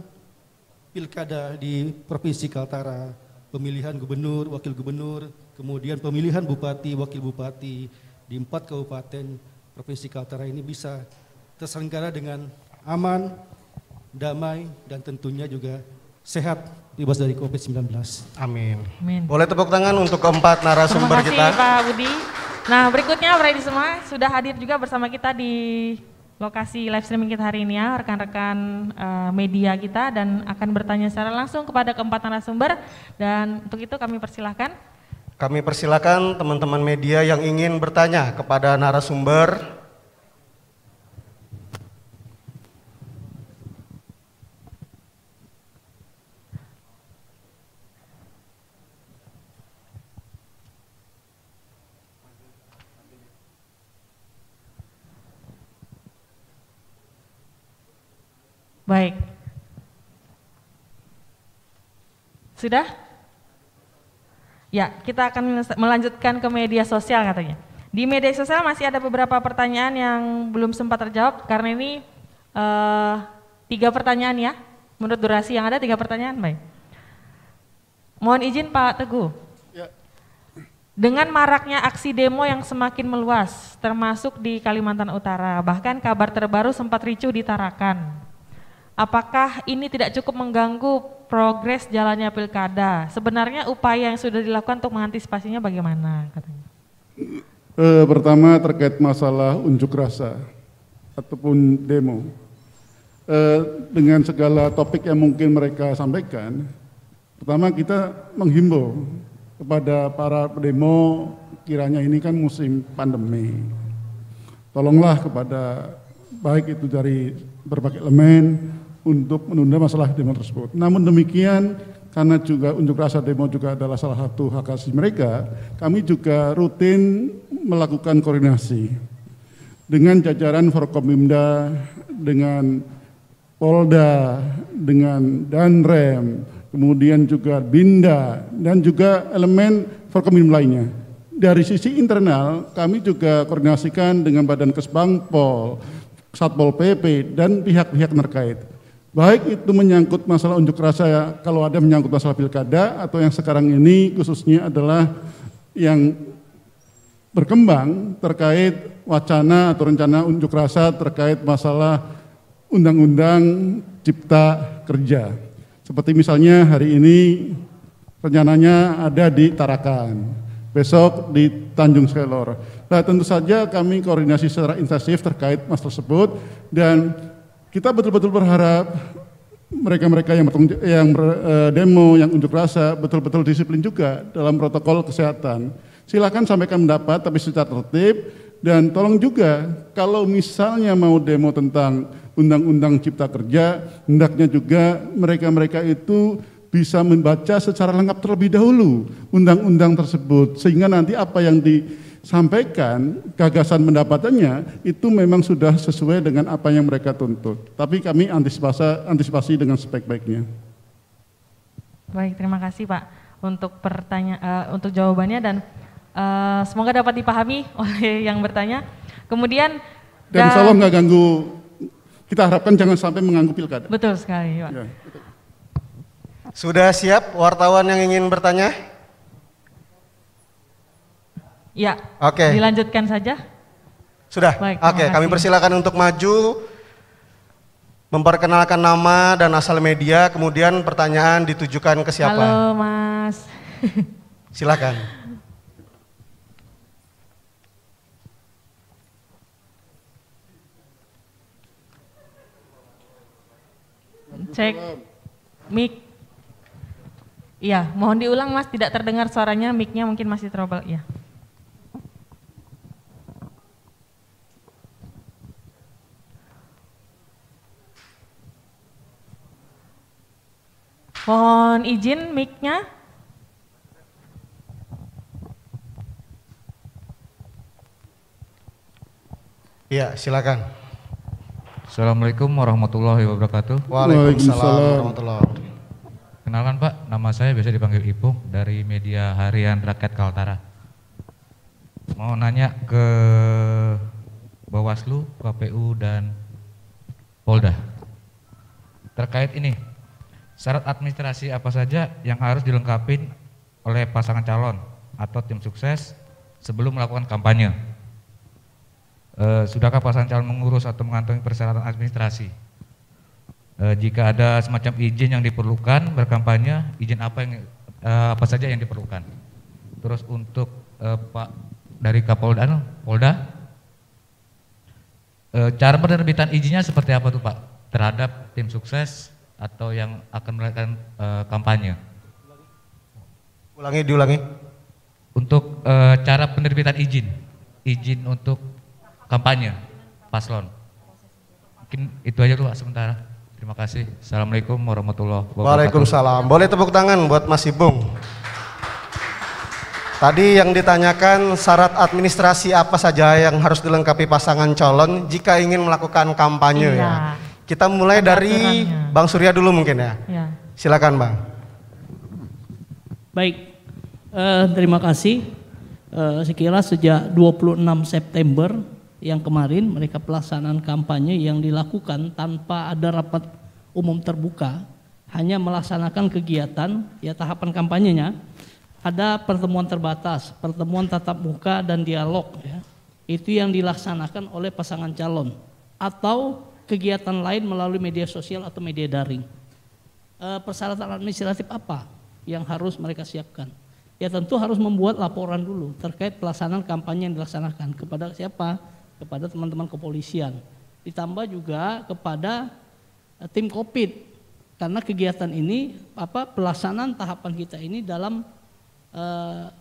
pilkada di Provinsi Kaltara, pemilihan gubernur, wakil gubernur, kemudian pemilihan bupati, wakil bupati di 4 kabupaten Provinsi Kaltara ini bisa terselenggara dengan aman, damai, dan tentunya juga sehat, bebas dari COVID-19. Amin. Amin. Boleh tepuk tangan untuk keempat narasumber kita. Terima kasih Pak Budi. Nah, berikutnya Brady semua sudah hadir juga bersama kita di lokasi live streaming kita hari ini ya, rekan-rekan media kita, dan akan bertanya secara langsung kepada keempat narasumber, dan untuk itu kami persilahkan. Kami persilakan teman-teman media yang ingin bertanya kepada narasumber. Baik. Sudah? Ya, kita akan melanjutkan ke media sosial katanya. Di media sosial masih ada beberapa pertanyaan yang belum sempat terjawab karena ini 3 pertanyaan ya. Menurut durasi yang ada 3 pertanyaan, baik. Mohon izin Pak Teguh. Ya. Dengan maraknya aksi demo yang semakin meluas, termasuk di Kalimantan Utara, bahkan kabar terbaru sempat ricuh di Tarakan. Apakah ini tidak cukup mengganggu progres jalannya pilkada? Sebenarnya upaya yang sudah dilakukan untuk mengantisipasinya bagaimana katanya? Pertama terkait masalah unjuk rasa ataupun demo. Dengan segala topik yang mungkin mereka sampaikan, pertama kita menghimbau kepada para pendemo, kiranya ini kan musim pandemi. Tolonglah kepada baik itu dari berbagai elemen untuk menunda masalah demo tersebut. Namun demikian, karena juga unjuk rasa demo juga adalah salah satu hak asasi mereka, kami juga rutin melakukan koordinasi dengan jajaran Forkompimda, dengan Polda, dengan Danrem, kemudian juga Binda, dan juga elemen Forkominfo lainnya. Dari sisi internal, kami juga koordinasikan dengan Badan Kesbangpol, Satpol PP, dan pihak-pihak terkait. Baik itu menyangkut masalah unjuk rasa, kalau ada menyangkut masalah pilkada, atau yang sekarang ini khususnya adalah yang berkembang terkait wacana atau rencana unjuk rasa terkait masalah Undang-Undang Cipta Kerja. Seperti misalnya hari ini rencananya ada di Tarakan, besok di Tanjung Selor. Nah, tentu saja kami koordinasi secara intensif terkait masalah tersebut, dan kita betul-betul berharap mereka-mereka yang demo, yang unjuk rasa betul-betul disiplin juga dalam protokol kesehatan. Silakan sampaikan pendapat tapi secara tertib, dan tolong juga kalau misalnya mau demo tentang Undang-Undang Cipta Kerja, hendaknya juga mereka-mereka itu bisa membaca secara lengkap terlebih dahulu undang-undang tersebut, sehingga nanti apa yang disampaikan, gagasan pendapatannya itu memang sudah sesuai dengan apa yang mereka tuntut. Tapi kami antisipasi dengan sebaik-baiknya. Baik, terima kasih Pak untuk untuk jawabannya, dan semoga dapat dipahami oleh yang bertanya. Kemudian dan insya Allah nggak ganggu, kita harapkan jangan sampai mengganggu pilkada. Betul sekali Pak. Ya. Sudah siap wartawan yang ingin bertanya? Ya, Oke. Dilanjutkan saja. Sudah? Baik, Oke, kami persilakan untuk maju, memperkenalkan nama dan asal media, kemudian pertanyaan ditujukan ke siapa? Halo Mas. Silakan. Cek mic. Iya, mohon diulang Mas, tidak terdengar suaranya, mic-nya mungkin masih trouble. Ya. Mohon izin mic-nya. Iya, silakan. Assalamualaikum warahmatullahi wabarakatuh. Waalaikumsalam warahmatullahi wabarakatuh. Kenalkan Pak, nama saya biasa dipanggil Ipung dari media harian Rakyat Kaltara. Mau nanya ke Bawaslu, KPU, dan Polda. Terkait ini, syarat administrasi apa saja yang harus dilengkapi oleh pasangan calon atau tim sukses sebelum melakukan kampanye? Sudahkah pasangan calon mengurus atau mengantongi persyaratan administrasi? Jika ada semacam izin yang diperlukan berkampanye, izin apa saja yang diperlukan? Terus untuk Pak dari Kapolda, cara penerbitan izinnya seperti apa tuh Pak? Terhadap tim sukses atau yang akan melakukan kampanye? Diulangi. Untuk cara penerbitan izin untuk kampanye paslon. Mungkin itu aja tuh Pak sementara. Terima kasih. Assalamualaikum warahmatullahi wabarakatuh. Waalaikumsalam. Boleh tepuk tangan buat Mas Ipung. Tadi yang ditanyakan syarat administrasi apa saja yang harus dilengkapi pasangan calon jika ingin melakukan kampanye ya. Kita mulai dari Bang Surya dulu mungkin ya. Silakan Bang. Baik, terima kasih. Sekira sejak 26 September yang kemarin mereka pelaksanaan kampanye yang dilakukan tanpa ada rapat umum terbuka, hanya melaksanakan kegiatan ya tahapan kampanyenya. Ada pertemuan terbatas, pertemuan tatap muka dan dialog ya. Itu yang dilaksanakan oleh pasangan calon atau kegiatan lain melalui media sosial atau media daring. Persyaratan administratif apa yang harus mereka siapkan? Ya tentu harus membuat laporan dulu terkait pelaksanaan kampanye yang dilaksanakan kepada siapa? Kepada teman-teman kepolisian, ditambah juga kepada tim COVID, karena kegiatan ini pelaksanaan tahapan kita ini dalam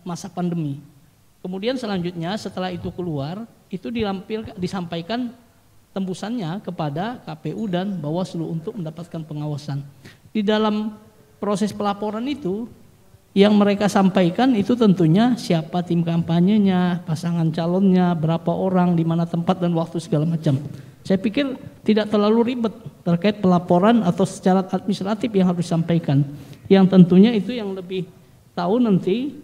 masa pandemi. Kemudian selanjutnya setelah itu keluar, itu disampaikan tembusannya kepada KPU dan Bawaslu untuk mendapatkan pengawasan. Di dalam proses pelaporan itu, yang mereka sampaikan itu tentunya siapa tim kampanyenya, pasangan calonnya, berapa orang, di mana tempat dan waktu segala macam. Saya pikir tidak terlalu ribet terkait pelaporan atau secara administratif yang harus disampaikan. Yang tentunya itu yang lebih tahu nanti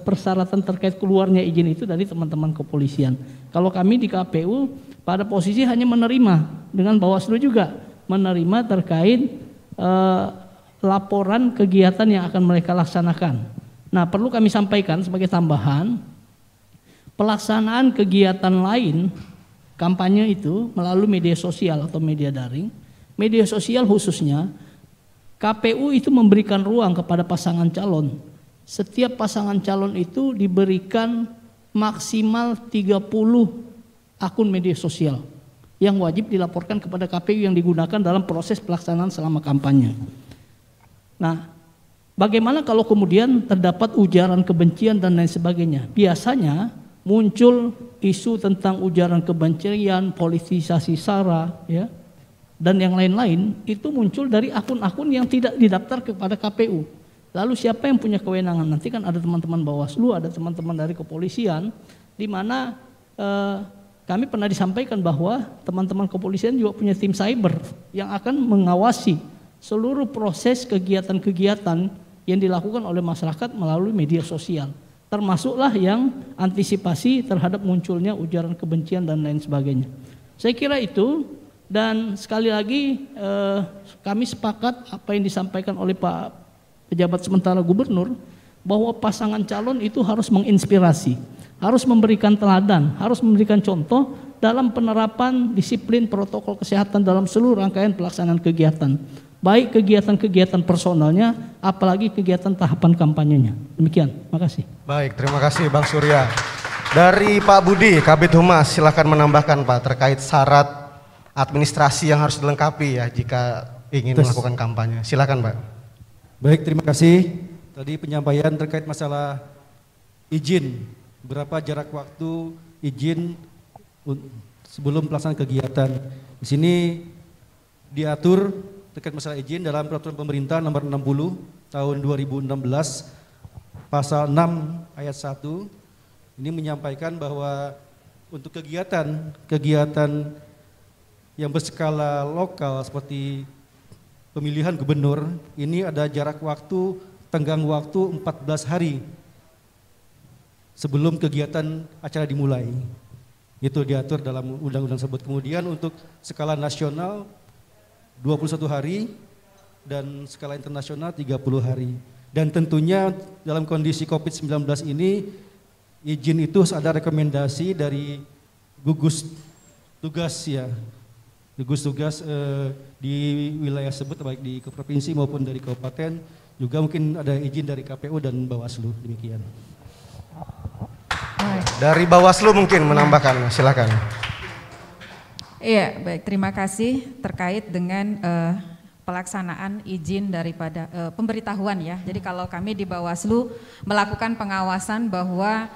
persyaratan terkait keluarnya izin itu dari teman-teman kepolisian. Kalau kami di KPU pada posisi hanya menerima, dengan Bawaslu juga menerima terkait laporan kegiatan yang akan mereka laksanakan. Nah, perlu kami sampaikan sebagai tambahan, pelaksanaan kegiatan lain kampanye itu melalui media sosial atau media daring. Media sosial khususnya, KPU itu memberikan ruang kepada pasangan calon. Setiap pasangan calon itu diberikan maksimal 30 akun media sosial yang wajib dilaporkan kepada KPU yang digunakan dalam proses pelaksanaan selama kampanye. Nah, bagaimana kalau kemudian terdapat ujaran kebencian dan lain sebagainya? Biasanya muncul isu tentang ujaran kebencian, politisasi SARA, ya, dan yang lain-lain itu muncul dari akun-akun yang tidak didaftar kepada KPU. Lalu siapa yang punya kewenangan? Nanti kan ada teman-teman Bawaslu, ada teman-teman dari kepolisian, di mana kami pernah disampaikan bahwa teman-teman kepolisian juga punya tim cyber yang akan mengawasi seluruh proses kegiatan-kegiatan yang dilakukan oleh masyarakat melalui media sosial. Termasuklah yang antisipasi terhadap munculnya ujaran kebencian dan lain sebagainya. Saya kira itu, dan sekali lagi kami sepakat apa yang disampaikan oleh Pak Pejabat Sementara Gubernur, bahwa pasangan calon itu harus menginspirasi, harus memberikan teladan, harus memberikan contoh dalam penerapan disiplin protokol kesehatan dalam seluruh rangkaian pelaksanaan kegiatan. Baik kegiatan-kegiatan personalnya, apalagi kegiatan tahapan kampanyenya. Demikian, makasih. Baik, terima kasih Bang Surya. Dari Pak Budi, Kabid Humas, silakan menambahkan Pak terkait syarat administrasi yang harus dilengkapi ya jika ingin melakukan kampanye. Silakan Pak. Baik, terima kasih. Tadi penyampaian terkait masalah izin, berapa jarak waktu izin sebelum pelaksanaan kegiatan. Di sini diatur terkait masalah izin dalam peraturan pemerintah nomor 60 tahun 2016 pasal 6 ayat 1 ini menyampaikan bahwa untuk kegiatan yang berskala lokal seperti pemilihan gubernur ini ada jarak waktu tenggang waktu 14 hari sebelum kegiatan acara dimulai. Itu diatur dalam undang-undang tersebut. Kemudian untuk skala nasional 21 hari dan skala internasional 30 hari. Dan tentunya dalam kondisi COVID-19 ini izin itu ada rekomendasi dari gugus tugas ya. Gugus tugas di wilayah tersebut baik di provinsi maupun dari kabupaten, juga mungkin ada izin dari KPU dan Bawaslu. Demikian. Dari Bawaslu mungkin menambahkan, silakan. Iya, baik, terima kasih terkait dengan pelaksanaan izin daripada pemberitahuan ya. Jadi kalau kami di Bawaslu melakukan pengawasan bahwa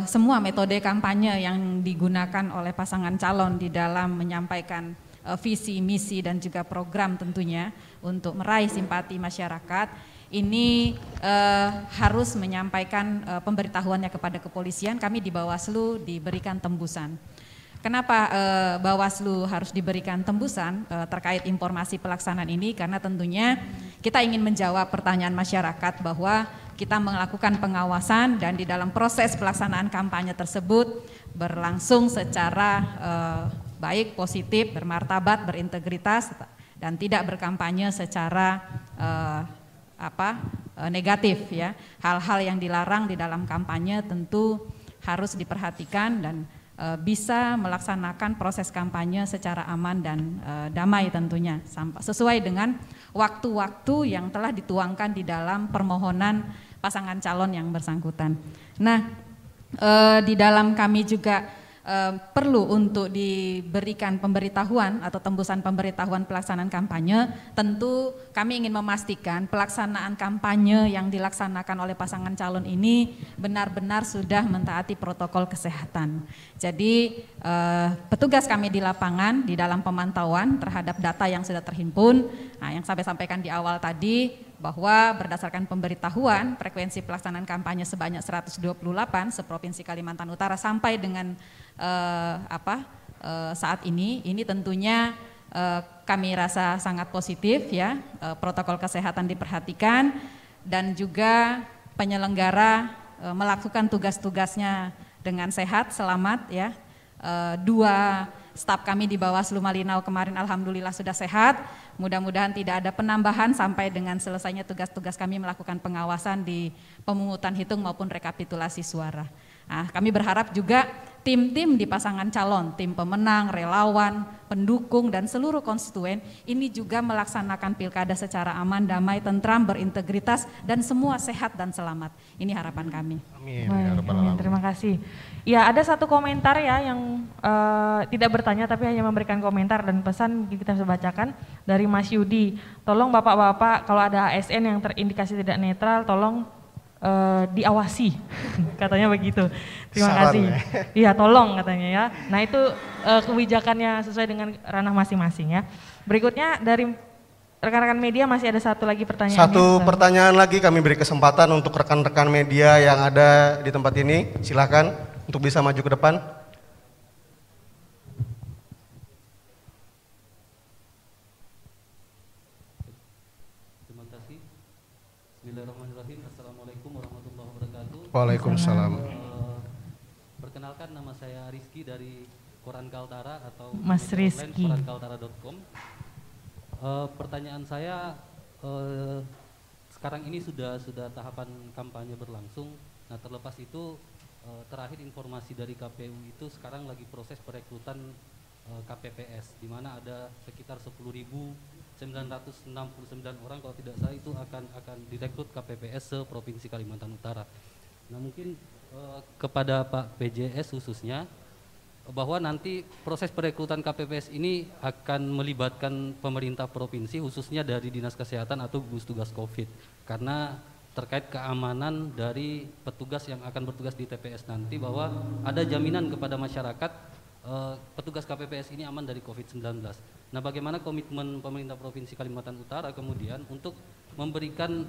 semua metode kampanye yang digunakan oleh pasangan calon di dalam menyampaikan visi, misi dan juga program tentunya untuk meraih simpati masyarakat ini harus menyampaikan pemberitahuannya kepada kepolisian. Kami di Bawaslu diberikan tembusan. Kenapa Bawaslu harus diberikan tembusan terkait informasi pelaksanaan ini? Karena tentunya kita ingin menjawab pertanyaan masyarakat bahwa kita melakukan pengawasan dan di dalam proses pelaksanaan kampanye tersebut berlangsung secara baik, positif, bermartabat, berintegritas dan tidak berkampanye secara negatif ya. Hal-hal yang dilarang di dalam kampanye tentu harus diperhatikan dan bisa melaksanakan proses kampanye secara aman dan damai tentunya sesuai dengan waktu-waktu yang telah dituangkan di dalam permohonan pasangan calon yang bersangkutan. Nah, di dalam kami juga perlu untuk diberikan pemberitahuan atau tembusan pemberitahuan pelaksanaan kampanye. Tentu kami ingin memastikan pelaksanaan kampanye yang dilaksanakan oleh pasangan calon ini benar-benar sudah mentaati protokol kesehatan. Jadi petugas kami di lapangan di dalam pemantauan terhadap data yang sudah terhimpun, nah, yang saya sampaikan di awal tadi bahwa berdasarkan pemberitahuan frekuensi pelaksanaan kampanye sebanyak 128 seprovinsi Kalimantan Utara sampai dengan saat ini tentunya kami rasa sangat positif ya, protokol kesehatan diperhatikan dan juga penyelenggara melakukan tugas-tugasnya dengan sehat, selamat ya. 2 staf kami di Bawaslu Malinau kemarin alhamdulillah sudah sehat. Mudah-mudahan tidak ada penambahan sampai dengan selesainya tugas-tugas kami melakukan pengawasan di pemungutan hitung maupun rekapitulasi suara. Nah, kami berharap juga tim-tim di pasangan calon, tim pemenang, relawan, pendukung dan seluruh konstituen ini juga melaksanakan pilkada secara aman, damai, tentram, berintegritas dan semua sehat dan selamat. Ini harapan kami. Amin. Baik, amin. Terima kasih. Ya, ada satu komentar ya yang tidak bertanya tapi hanya memberikan komentar dan pesan kita bisa bacakan dari Mas Yudi. Tolong Bapak-bapak kalau ada ASN yang terindikasi tidak netral tolong diawasi, katanya begitu. Terima kasih. Iya, tolong katanya ya. Nah, itu kebijakannya sesuai dengan ranah masing-masing ya. Berikutnya dari rekan-rekan media masih ada satu lagi pertanyaan. Satu pertanyaan lagi kami beri kesempatan untuk rekan-rekan media yang ada di tempat ini. Silakan untuk bisa maju ke depan. Terima kasih. Bismillahirrahmanirrahim. Assalamualaikum warahmatullahi wabarakatuh. Waalaikumsalam. Perkenalkan, nama saya Rizky dari Koran Kaltara atau Mas Rizky. korankaltara.com. Pertanyaan saya, sekarang ini sudah tahapan kampanye berlangsung. Nah, terlepas itu terakhir informasi dari KPU itu sekarang lagi proses perekrutan KPPS, di mana ada sekitar 10.969 orang kalau tidak salah itu akan direkrut KPPS se-Provinsi Kalimantan Utara. Nah, mungkin kepada Pak PJS khususnya, bahwa nanti proses perekrutan KPPS ini akan melibatkan pemerintah provinsi khususnya dari Dinas Kesehatan atau gugus tugas COVID, karena terkait keamanan dari petugas yang akan bertugas di TPS nanti, bahwa ada jaminan kepada masyarakat petugas KPPS ini aman dari COVID-19. Nah, bagaimana komitmen pemerintah Provinsi Kalimantan Utara kemudian untuk memberikan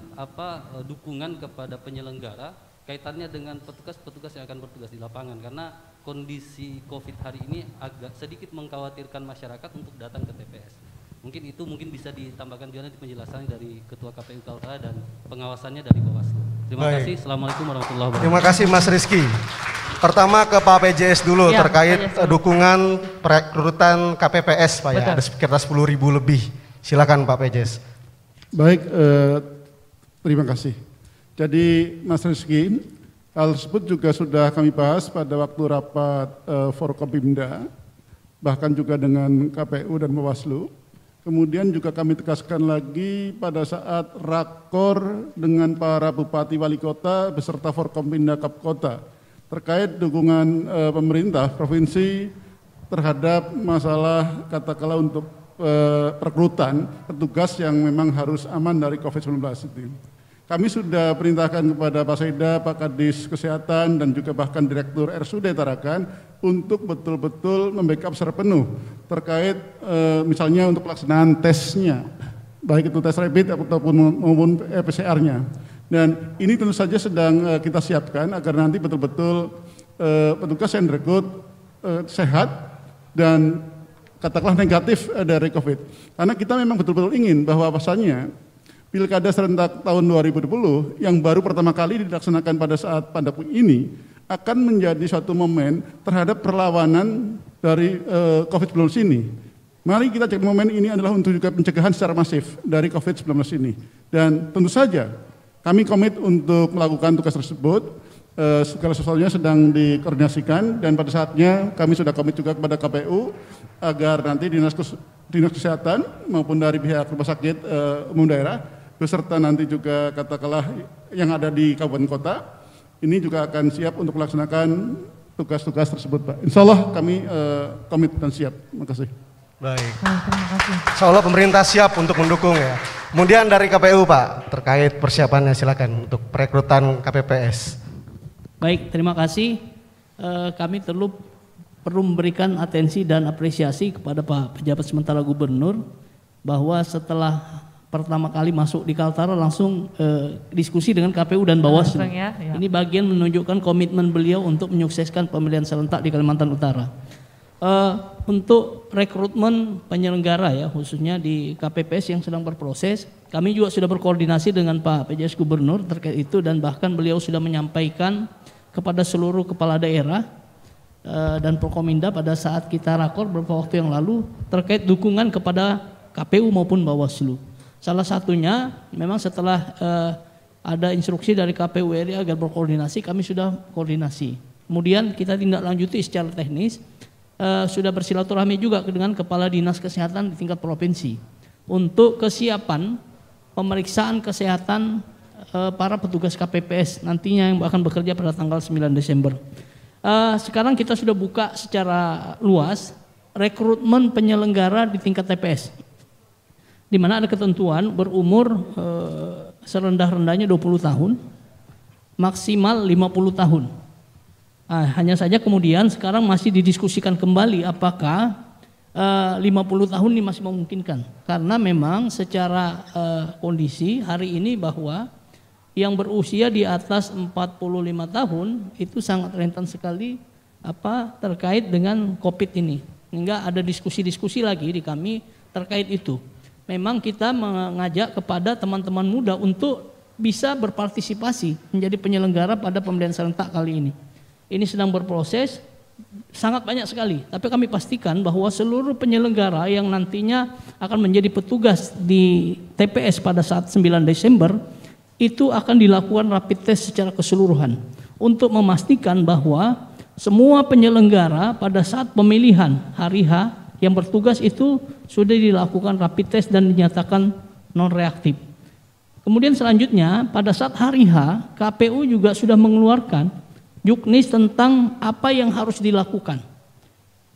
dukungan kepada penyelenggara kaitannya dengan petugas-petugas yang akan bertugas di lapangan, karena kondisi COVID hari ini agak sedikit mengkhawatirkan masyarakat untuk datang ke TPS. Mungkin itu bisa ditambahkan juga nanti penjelasan dari Ketua KPU Kaltara dan pengawasannya dari Bawaslu. Terima kasih. Assalamualaikum warahmatullahi wabarakatuh. Terima kasih Mas Rizky. Pertama ke Pak PJS dulu Ya, terkait PJS dulu. dukungan perekrutan KPPS Pak ya, ada sekitar 10.000 lebih. Silakan Pak PJS. Baik, terima kasih. Jadi Mas Rizky, hal tersebut juga sudah kami bahas pada waktu rapat Forkopimda, bahkan juga dengan KPU dan Bawaslu. Kemudian juga kami tegaskan lagi pada saat rakor dengan para bupati wali kota beserta Forkompimda Kapkota terkait dukungan pemerintah provinsi terhadap masalah katakanlah untuk perekrutan petugas yang memang harus aman dari COVID-19 itu. Kami sudah perintahkan kepada Pak Sekda, Pak Kadis Kesehatan dan juga bahkan Direktur RSUD Tarakan untuk betul-betul membackup secara penuh terkait misalnya untuk pelaksanaan tesnya, baik itu tes rapid maupun PCR-nya. Dan ini tentu saja sedang kita siapkan agar nanti betul-betul petugas yang direkrut sehat dan katakanlah negatif dari COVID. Karena kita memang betul-betul ingin bahwa pasalnya Pilkada serentak tahun 2020 yang baru pertama kali dilaksanakan pada saat pandemi ini akan menjadi suatu momen terhadap perlawanan dari COVID-19 ini. Mari kita cek momen ini adalah untuk juga pencegahan secara masif dari COVID-19 ini. Dan tentu saja kami komit untuk melakukan tugas tersebut, segala sesuatunya sedang dikoordinasikan dan pada saatnya kami sudah komit juga kepada KPU agar nanti Dinas Kesehatan maupun dari pihak rumah sakit umum daerah beserta nanti juga katakanlah yang ada di kabupaten kota ini juga akan siap untuk melaksanakan tugas-tugas tersebut, Pak. Insya Allah kami komit dan siap. Terima kasih. Baik. Terima kasih. Insya Allah pemerintah siap untuk mendukung ya. Kemudian dari KPU Pak, terkait persiapannya silakan untuk perekrutan KPPS. Baik, terima kasih. Kami perlu memberikan atensi dan apresiasi kepada Pak Pejabat Sementara Gubernur bahwa setelah pertama kali masuk di Kaltara langsung diskusi dengan KPU dan Bawaslu. Ya. Ini bagian menunjukkan komitmen beliau untuk menyukseskan pemilihan serentak di Kalimantan Utara. Untuk rekrutmen penyelenggara ya, khususnya di KPPS yang sedang berproses, kami juga sudah berkoordinasi dengan Pak PJS Gubernur terkait itu, dan bahkan beliau sudah menyampaikan kepada seluruh kepala daerah dan Prokominda pada saat kita rakor beberapa waktu yang lalu terkait dukungan kepada KPU maupun Bawaslu. Salah satunya memang setelah ada instruksi dari KPU RI agar berkoordinasi, kami sudah koordinasi. Kemudian kita tindak lanjuti secara teknis, sudah bersilaturahmi juga dengan Kepala Dinas Kesehatan di tingkat provinsi untuk kesiapan pemeriksaan kesehatan para petugas KPPS nantinya yang akan bekerja pada tanggal 9 Desember. Sekarang kita sudah buka secara luas rekrutmen penyelenggara di tingkat TPS, di mana ada ketentuan berumur serendah-rendahnya 20 tahun, maksimal 50 tahun. Hanya saja kemudian sekarang masih didiskusikan kembali apakah 50 tahun ini masih memungkinkan, karena memang secara kondisi hari ini bahwa yang berusia di atas 45 tahun itu sangat rentan sekali terkait dengan COVID ini, hingga ada diskusi-diskusi lagi di kami terkait itu. Memang kita mengajak kepada teman-teman muda untuk bisa berpartisipasi menjadi penyelenggara pada pemilihan serentak kali ini. Ini sedang berproses, sangat banyak sekali, tapi kami pastikan bahwa seluruh penyelenggara yang nantinya akan menjadi petugas di TPS pada saat 9 Desember itu akan dilakukan rapid test secara keseluruhan untuk memastikan bahwa semua penyelenggara pada saat pemilihan hari H yang bertugas itu sudah dilakukan rapid test dan dinyatakan non reaktif. Kemudian selanjutnya pada saat hari H, KPU juga sudah mengeluarkan juknis tentang apa yang harus dilakukan.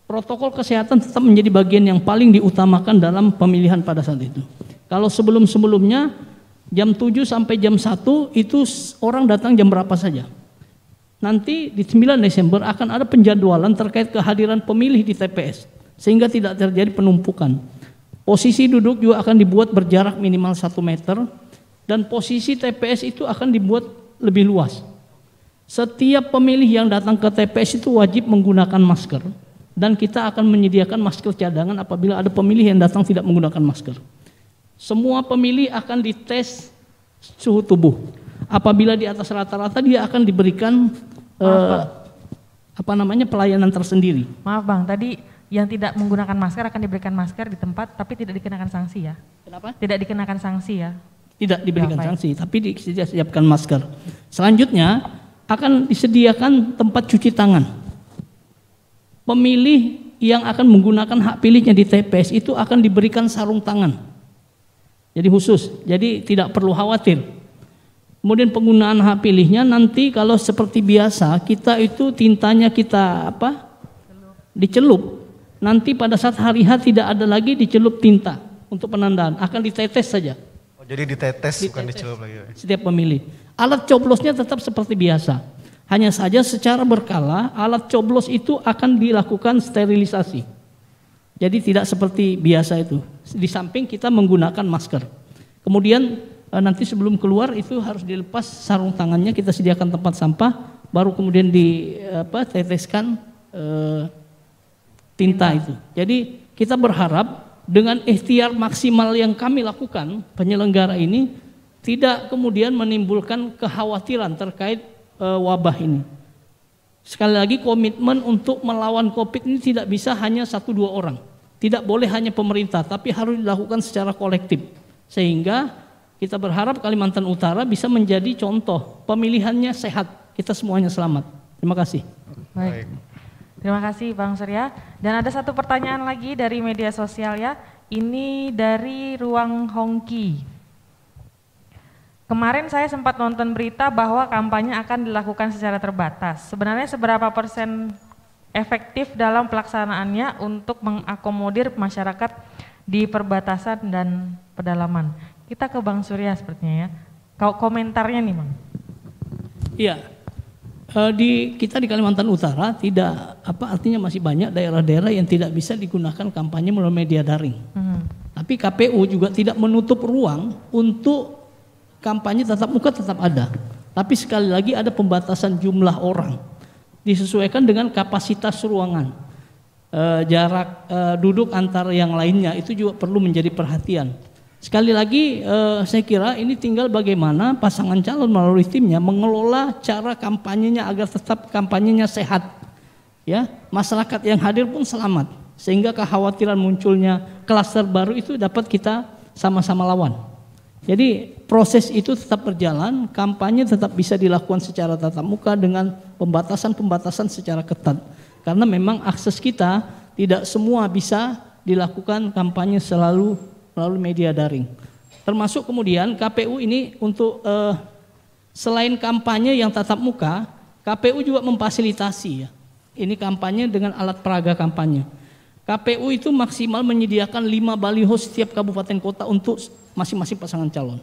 Protokol kesehatan tetap menjadi bagian yang paling diutamakan dalam pemilihan pada saat itu. Kalau sebelum-sebelumnya jam 7 sampai jam 1 itu orang datang jam berapa saja. Nanti di 9 Desember akan ada penjadwalan terkait kehadiran pemilih di TPS sehingga tidak terjadi penumpukan. Posisi duduk juga akan dibuat berjarak minimal 1 meter dan posisi TPS itu akan dibuat lebih luas. Setiap pemilih yang datang ke TPS itu wajib menggunakan masker dan kita akan menyediakan masker cadangan apabila ada pemilih yang datang tidak menggunakan masker. Semua pemilih akan dites suhu tubuh. Apabila di atas rata-rata dia akan diberikan pelayanan tersendiri. Maaf Bang, tadi yang tidak menggunakan masker akan diberikan masker di tempat tapi tidak dikenakan sanksi ya? Kenapa? Tidak dikenakan sanksi ya? Tidak diberikan sanksi, tapi disiapkan masker. Selanjutnya akan disediakan tempat cuci tangan. Pemilih yang akan menggunakan hak pilihnya di TPS itu akan diberikan sarung tangan. Jadi khusus, jadi tidak perlu khawatir. Kemudian penggunaan hak pilihnya nanti kalau seperti biasa kita itu tintanya kita dicelup. Nanti pada saat hari H tidak ada lagi dicelup tinta untuk penandaan, akan ditetes saja. Oh, jadi ditetes bukan dicelup lagi. Setiap pemilih. Alat coblosnya tetap seperti biasa. Hanya saja secara berkala alat coblos itu akan dilakukan sterilisasi. Jadi tidak seperti biasa itu. Di samping kita menggunakan masker. Kemudian nanti sebelum keluar itu harus dilepas sarung tangannya, kita sediakan tempat sampah, baru kemudian diteteskan tinta itu. Jadi kita berharap dengan ikhtiar maksimal yang kami lakukan, penyelenggara ini tidak kemudian menimbulkan kekhawatiran terkait wabah ini. Sekali lagi komitmen untuk melawan COVID ini tidak bisa hanya 1-2 orang. Tidak boleh hanya pemerintah, tapi harus dilakukan secara kolektif. Sehingga kita berharap Kalimantan Utara bisa menjadi contoh pemilihannya sehat, kita semuanya selamat. Terima kasih. Baik. Terima kasih Bang Surya. Dan ada satu pertanyaan lagi dari media sosial ya. Ini dari Ruang Hongki. Kemarin saya sempat nonton berita bahwa kampanye akan dilakukan secara terbatas. Sebenarnya seberapa persen efektif dalam pelaksanaannya untuk mengakomodir masyarakat di perbatasan dan pedalaman? Kita ke Bang Surya sepertinya ya. Komentarnya nih Bang. Iya. Kita di Kalimantan Utara tidak artinya masih banyak daerah-daerah yang tidak bisa digunakan kampanye melalui media daring. Tapi KPU juga tidak menutup ruang untuk kampanye tatap muka tetap ada. Tapi sekali lagi ada pembatasan jumlah orang. Disesuaikan dengan kapasitas ruangan. jarak duduk antar yang lainnya itu juga perlu menjadi perhatian. Sekali lagi saya kira ini tinggal bagaimana pasangan calon melalui timnya mengelola cara kampanyenya agar tetap kampanyenya sehat. Ya, masyarakat yang hadir pun selamat sehingga kekhawatiran munculnya klaster baru itu dapat kita sama-sama lawan. Jadi proses itu tetap berjalan, kampanye tetap bisa dilakukan secara tatap muka dengan pembatasan-pembatasan secara ketat. Karena memang akses kita tidak semua bisa dilakukan kampanye selalu melalui media daring. Termasuk kemudian KPU ini untuk selain kampanye yang tatap muka, KPU juga memfasilitasi ya. Ini kampanye dengan alat peraga kampanye. KPU itu maksimal menyediakan 5 baliho setiap kabupaten kota untuk masing-masing pasangan calon.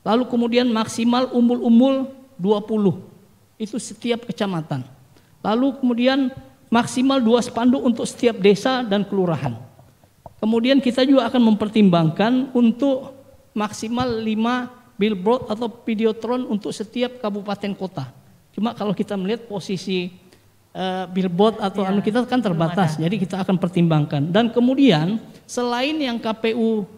Lalu kemudian maksimal umbul-umbul 20, itu setiap kecamatan. Lalu kemudian maksimal 2 spanduk untuk setiap desa dan kelurahan. Kemudian kita juga akan mempertimbangkan untuk maksimal 5 billboard atau videotron untuk setiap kabupaten kota. Cuma kalau kita melihat posisi billboard atau kita kan terbatas, jadi kita akan pertimbangkan. Dan kemudian selain yang KPU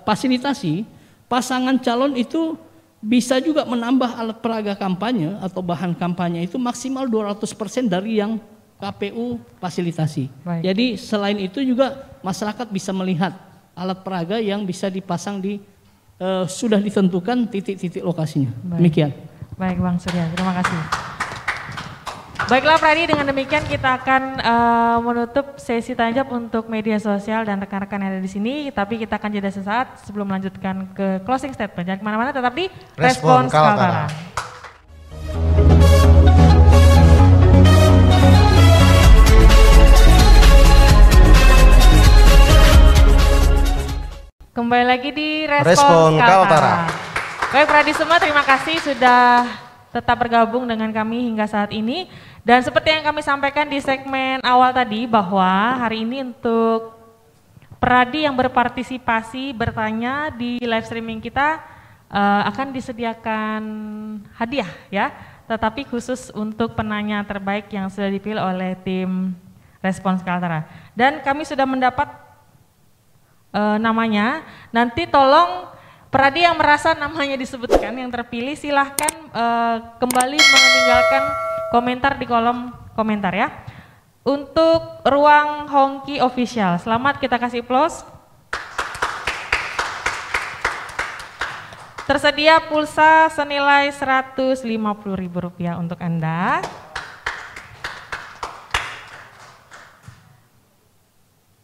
fasilitasi, pasangan calon itu bisa juga menambah alat peraga kampanye atau bahan kampanye itu maksimal 200% dari yang KPU fasilitasi. Baik. Jadi selain itu juga masyarakat bisa melihat alat peraga yang bisa dipasang di sudah ditentukan titik-titik lokasinya. Baik. Demikian. Baik Bang Surya, terima kasih. Baiklah Pradi, dengan demikian kita akan menutup sesi tanya jawab untuk media sosial dan rekan-rekan yang ada di sini. Tapi kita akan jeda sesaat sebelum melanjutkan ke closing statement. Jangan kemana-mana, tetap di Respons Kaltara. Kembali lagi di Respons Kaltara. Baik Pradi semua, terima kasih sudah tetap bergabung dengan kami hingga saat ini. Dan seperti yang kami sampaikan di segmen awal tadi bahwa hari ini untuk Pradi yang berpartisipasi bertanya di live streaming kita akan disediakan hadiah ya. Tetapi khusus untuk penanya terbaik yang sudah dipilih oleh tim Respons Kaltara. Dan kami sudah mendapat namanya, nanti tolong Pradi yang merasa namanya disebutkan yang terpilih silahkan kembali meninggalkan komentar di kolom komentar ya. Untuk ruang Hongki Official, selamat, kita kasih applause. Tersedia pulsa senilai Rp150.000 untuk Anda.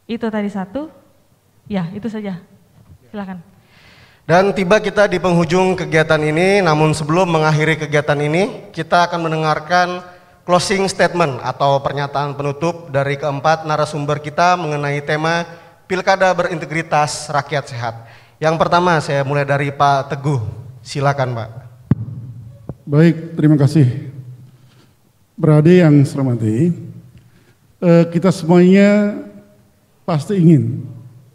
Itu tadi satu, ya itu saja, silakan. Dan tiba kita di penghujung kegiatan ini, namun sebelum mengakhiri kegiatan ini, kita akan mendengarkan closing statement atau pernyataan penutup dari keempat narasumber kita mengenai tema Pilkada Berintegritas Rakyat Sehat. Yang pertama saya mulai dari Pak Teguh, silakan Pak. Baik, terima kasih. Berade yang saya hormati, kita semuanya pasti ingin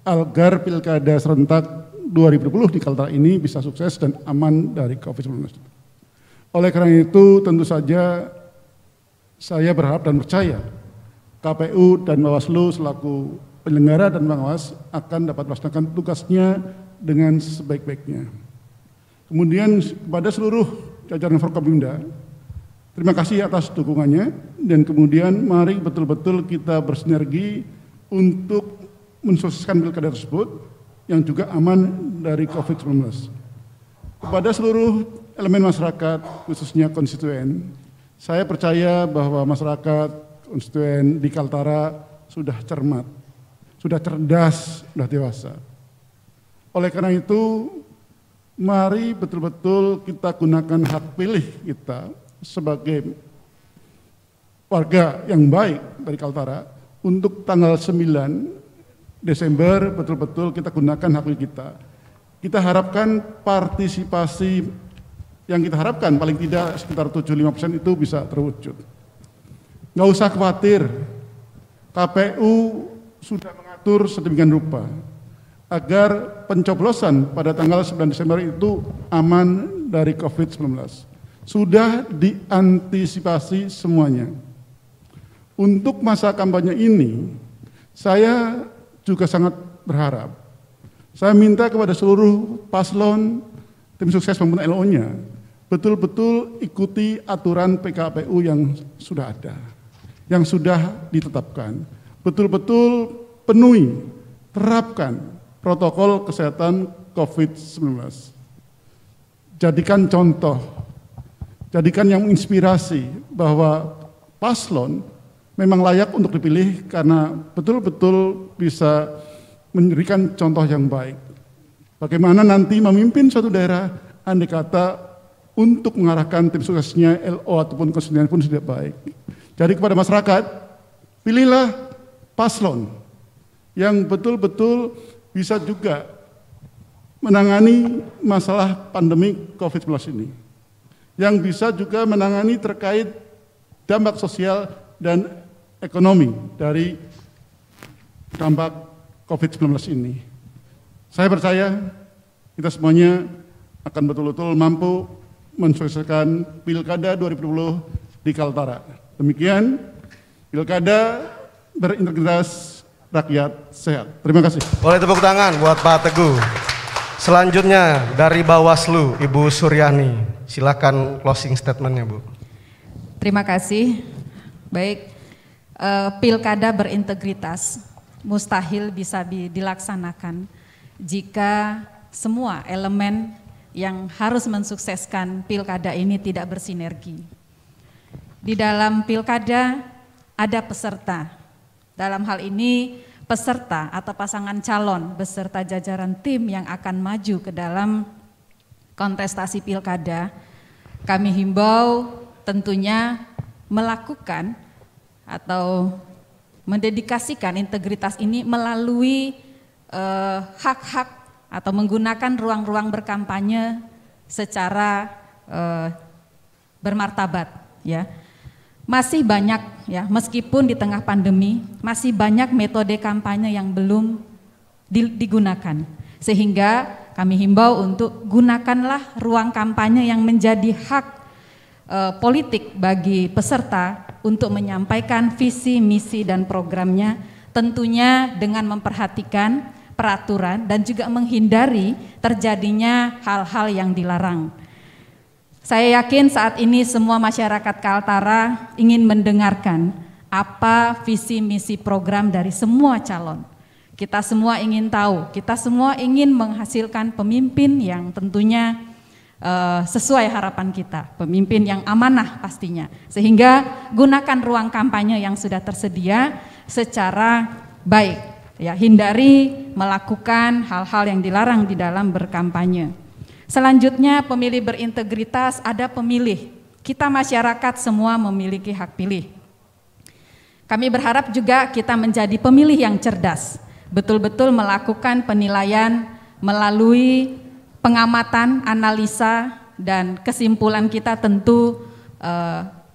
agar Pilkada serentak 2020 di Kaltara ini bisa sukses dan aman dari COVID-19. Oleh karena itu tentu saja saya berharap dan percaya KPU dan Bawaslu selaku penyelenggara dan pengawas akan dapat melaksanakan tugasnya dengan sebaik-baiknya. Kemudian kepada seluruh jajaran Forkopimda, terima kasih atas dukungannya dan kemudian mari betul-betul kita bersinergi untuk mensukseskan pilkada tersebut yang juga aman dari COVID-19. Kepada seluruh elemen masyarakat, khususnya konstituen, saya percaya bahwa masyarakat konstituen di Kaltara sudah cermat, sudah cerdas, sudah dewasa. Oleh karena itu, mari betul-betul kita gunakan hak pilih kita sebagai warga yang baik dari Kaltara untuk tanggal 9 Desember betul-betul kita gunakan hak pilih kita. Kita harapkan partisipasi yang kita harapkan paling tidak sekitar 75% itu bisa terwujud. Nggak usah khawatir, KPU sudah mengatur sedemikian rupa agar pencoblosan pada tanggal 9 Desember itu aman dari COVID-19. Sudah diantisipasi semuanya. Untuk masa kampanye ini, Saya juga sangat berharap, saya minta kepada seluruh paslon, tim sukses pembentukan LO-nya, betul-betul ikuti aturan PKPU yang sudah ada, yang sudah ditetapkan. Betul-betul penuhi, terapkan protokol kesehatan COVID-19. Jadikan contoh, jadikan yang menginspirasi bahwa paslon memang layak untuk dipilih karena betul-betul bisa memberikan contoh yang baik. Bagaimana nanti memimpin suatu daerah, andai kata untuk mengarahkan tim suksesnya LO ataupun konstituen pun sudah baik. Jadi kepada masyarakat, pilihlah paslon yang betul-betul bisa juga menangani masalah pandemi COVID-19 ini. Yang bisa juga menangani terkait dampak sosial dan ekonomi dari dampak COVID-19 ini. Saya percaya kita semuanya akan betul-betul mampu mensukseskan Pilkada 2020 di Kaltara. Demikian, Pilkada berintegritas, rakyat sehat. Terima kasih. Boleh tepuk tangan buat Pak Teguh. Selanjutnya dari Bawaslu, Ibu Suryani. Silakan closing statement-nya, Bu. Terima kasih. Baik, Pilkada berintegritas mustahil bisa dilaksanakan jika semua elemen yang harus mensukseskan Pilkada ini tidak bersinergi. Di dalam Pilkada ada peserta. Dalam hal ini peserta atau pasangan calon beserta jajaran tim yang akan maju ke dalam kontestasi Pilkada. Kami himbau tentunya melakukan atau mendedikasikan integritas ini melalui hak-hak atau menggunakan ruang-ruang berkampanye secara bermartabat, ya. Masih banyak, ya, meskipun di tengah pandemi masih banyak metode kampanye yang belum digunakan, sehingga kami himbau untuk gunakanlah ruang kampanye yang menjadi hak politik bagi peserta untuk menyampaikan visi, misi, dan programnya, tentunya dengan memperhatikan peraturan dan juga menghindari terjadinya hal-hal yang dilarang. Saya yakin saat ini semua masyarakat Kaltara ingin mendengarkan apa visi, misi, program dari semua calon. Kita semua ingin tahu, kita semua ingin menghasilkan pemimpin yang tentunya sesuai harapan kita, pemimpin yang amanah pastinya. Sehingga gunakan ruang kampanye yang sudah tersedia secara baik, ya, hindari melakukan hal-hal yang dilarang di dalam berkampanye. Selanjutnya, pemilih berintegritas, ada pemilih. Kita masyarakat semua memiliki hak pilih. Kami berharap juga kita menjadi pemilih yang cerdas, betul-betul melakukan penilaian melalui pengamatan, analisa, dan kesimpulan kita tentu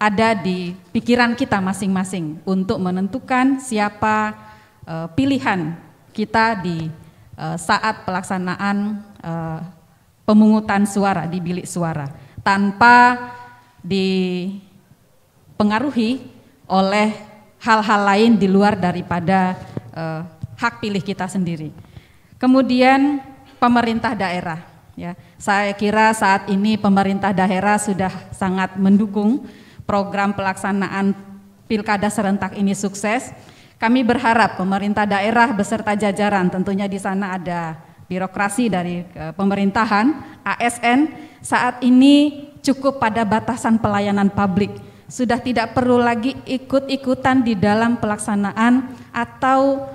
ada di pikiran kita masing-masing untuk menentukan siapa pilihan kita di saat pelaksanaan pemungutan suara di bilik suara, tanpa dipengaruhi oleh hal-hal lain di luar daripada hak pilih kita sendiri. Kemudian pemerintah daerah. Ya, saya kira saat ini pemerintah daerah sudah sangat mendukung program pelaksanaan Pilkada serentak ini sukses. Kami berharap pemerintah daerah beserta jajaran, tentunya di sana ada birokrasi dari pemerintahan, ASN, saat ini cukup pada batasan pelayanan publik. Sudah tidak perlu lagi ikut-ikutan di dalam pelaksanaan atau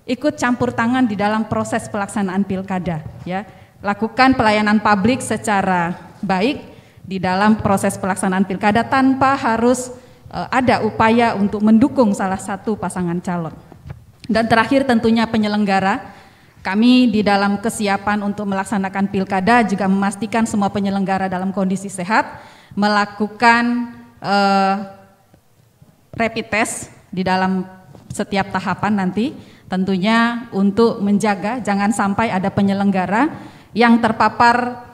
ikut campur tangan di dalam proses pelaksanaan pilkada, ya. Lakukan pelayanan publik secara baik di dalam proses pelaksanaan pilkada tanpa harus ada upaya untuk mendukung salah satu pasangan calon. Dan terakhir tentunya penyelenggara, kami di dalam kesiapan untuk melaksanakan pilkada juga memastikan semua penyelenggara dalam kondisi sehat, melakukan rapid test di dalam setiap tahapan nanti, tentunya untuk menjaga jangan sampai ada penyelenggara yang terpapar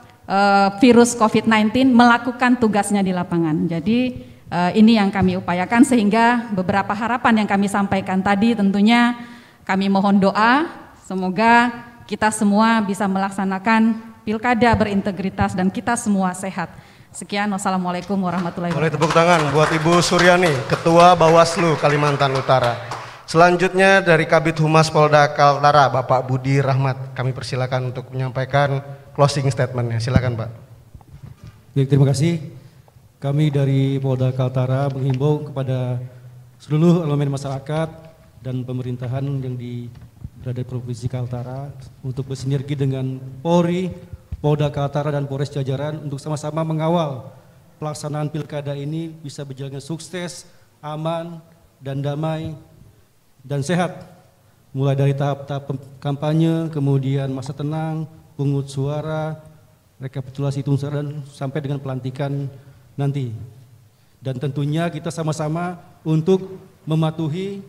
virus COVID-19 melakukan tugasnya di lapangan. Jadi Ini yang kami upayakan, sehingga beberapa harapan yang kami sampaikan tadi tentunya kami mohon doa semoga kita semua bisa melaksanakan pilkada berintegritas dan kita semua sehat. Sekian, wassalamualaikum warahmatullahi wabarakatuh. Boleh tepuk tangan buat Ibu Suryani, Ketua Bawaslu Kalimantan Utara. Selanjutnya dari Kabid Humas Polda Kaltara, Bapak Budi Rahmat. Kami persilakan untuk menyampaikan closing statement-nya. Silakan, Pak. Baik, terima kasih. Kami dari Polda Kaltara menghimbau kepada seluruh elemen masyarakat dan pemerintahan yang berada di Provinsi Kaltara untuk bersinergi dengan Polri, Polda Kaltara dan Polres jajaran untuk sama-sama mengawal pelaksanaan pilkada ini bisa berjalan sukses, aman, dan damai, dan sehat. Mulai dari tahap-tahap kampanye, kemudian masa tenang, pungut suara, rekapitulasi hitung suara, dan sampai dengan pelantikan nanti. Dan tentunya kita sama-sama untuk mematuhi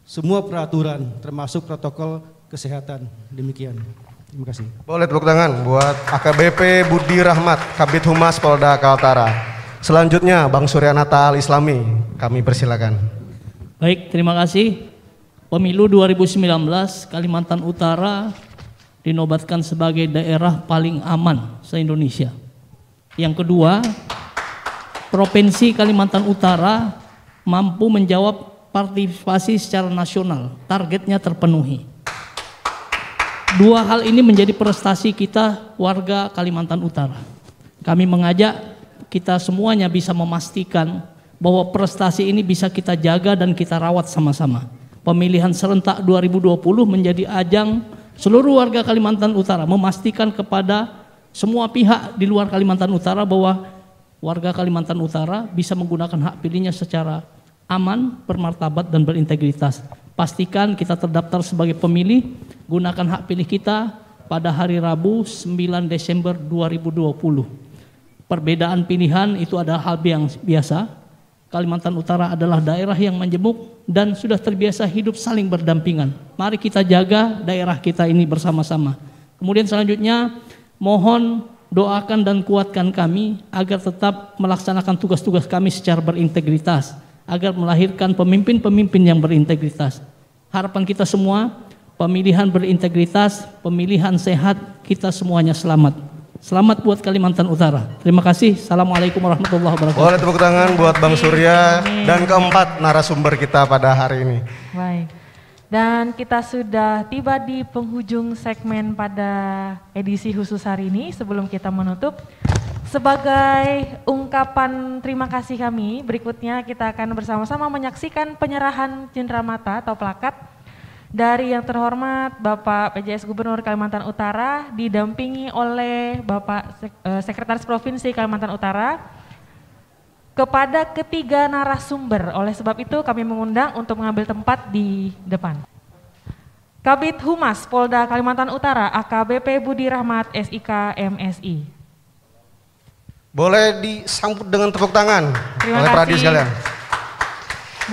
semua peraturan termasuk protokol kesehatan. Demikian. Terima kasih. Boleh tepuk tangan buat AKBP Budi Rahmat, Kabid Humas Polda Kaltara. Selanjutnya Bang Suryanata Al Islami, kami persilakan. Baik, terima kasih. Pemilu 2019 Kalimantan Utara dinobatkan sebagai daerah paling aman se-Indonesia. Yang kedua, Provinsi Kalimantan Utara mampu menjawab partisipasi secara nasional, targetnya terpenuhi. Dua hal ini menjadi prestasi kita warga Kalimantan Utara. Kami mengajak kita semuanya bisa memastikan bahwa prestasi ini bisa kita jaga dan kita rawat sama-sama. Pemilihan serentak 2020 menjadi ajang seluruh warga Kalimantan Utara memastikan kepada semua pihak di luar Kalimantan Utara bahwa warga Kalimantan Utara bisa menggunakan hak pilihnya secara aman, bermartabat, dan berintegritas. Pastikan kita terdaftar sebagai pemilih, gunakan hak pilih kita pada hari Rabu 9 Desember 2020. Perbedaan pilihan itu adalah hal yang biasa. Kalimantan Utara adalah daerah yang menjemuk dan sudah terbiasa hidup saling berdampingan. Mari kita jaga daerah kita ini bersama-sama. Kemudian selanjutnya, mohon doakan dan kuatkan kami agar tetap melaksanakan tugas-tugas kami secara berintegritas, agar melahirkan pemimpin-pemimpin yang berintegritas. Harapan kita semua, pemilihan berintegritas, pemilihan sehat, kita semuanya selamat. Selamat buat Kalimantan Utara. Terima kasih. Assalamualaikum warahmatullahi wabarakatuh. Boleh tepuk tangan buat Bang Surya dan keempat narasumber kita pada hari ini. Baik. Dan kita sudah tiba di penghujung segmen pada edisi khusus hari ini. Sebelum kita menutup, sebagai ungkapan terima kasih kami, berikutnya kita akan bersama-sama menyaksikan penyerahan cenderamata atau plakat dari yang terhormat Bapak PJS Gubernur Kalimantan Utara didampingi oleh Bapak Sekretaris Provinsi Kalimantan Utara kepada ketiga narasumber. Oleh sebab itu kami mengundang untuk mengambil tempat di depan. Kabid Humas Polda Kalimantan Utara AKBP Budi Rahmat SIK MSI. Boleh disambut dengan tepuk tangan oleh Pradi sekalian.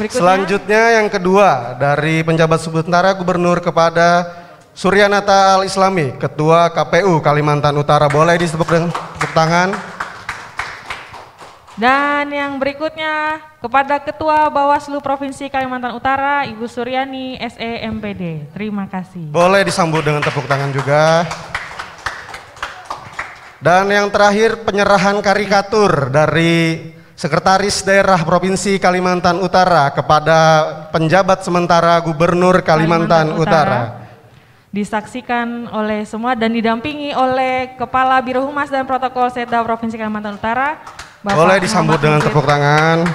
Selanjutnya yang kedua dari penjabat sementara Gubernur kepada Suryanata Al Islami, Ketua KPU Kalimantan Utara. Boleh ditepuk dengan tepuk tangan. Dan yang berikutnya kepada Ketua Bawaslu Provinsi Kalimantan Utara, Ibu Suryani SE MPD. Terima kasih. Boleh disambut dengan tepuk tangan juga. Dan yang terakhir penyerahan karikatur dari Sekretaris Daerah Provinsi Kalimantan Utara kepada penjabat sementara Gubernur Kalimantan Utara. Disaksikan oleh semua dan didampingi oleh Kepala Biro Humas dan Protokol Setda Provinsi Kalimantan Utara. Bapak boleh disambut dengan tepuk tangan.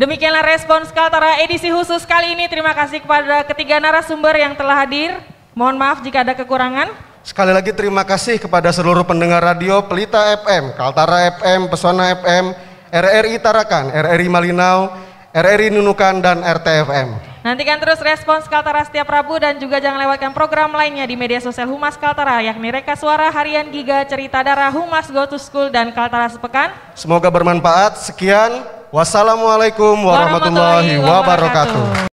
Demikianlah respons Kaltara edisi khusus kali ini. Terima kasih kepada ketiga narasumber yang telah hadir. Mohon maaf jika ada kekurangan. Sekali lagi terima kasih kepada seluruh pendengar radio Pelita FM, Kaltara FM, Pesona FM, RRI Tarakan, RRI Malinau, RRI Nunukan, dan RTFM. Nantikan terus respons Kaltara setiap Rabu dan juga jangan lewatkan program lainnya di media sosial Humas Kaltara, yakni Reka Suara Harian Giga, Cerita Darah, Humas Go to School, dan Kaltara Sepekan. Semoga bermanfaat. Sekian, wassalamualaikum warahmatullahi wabarakatuh.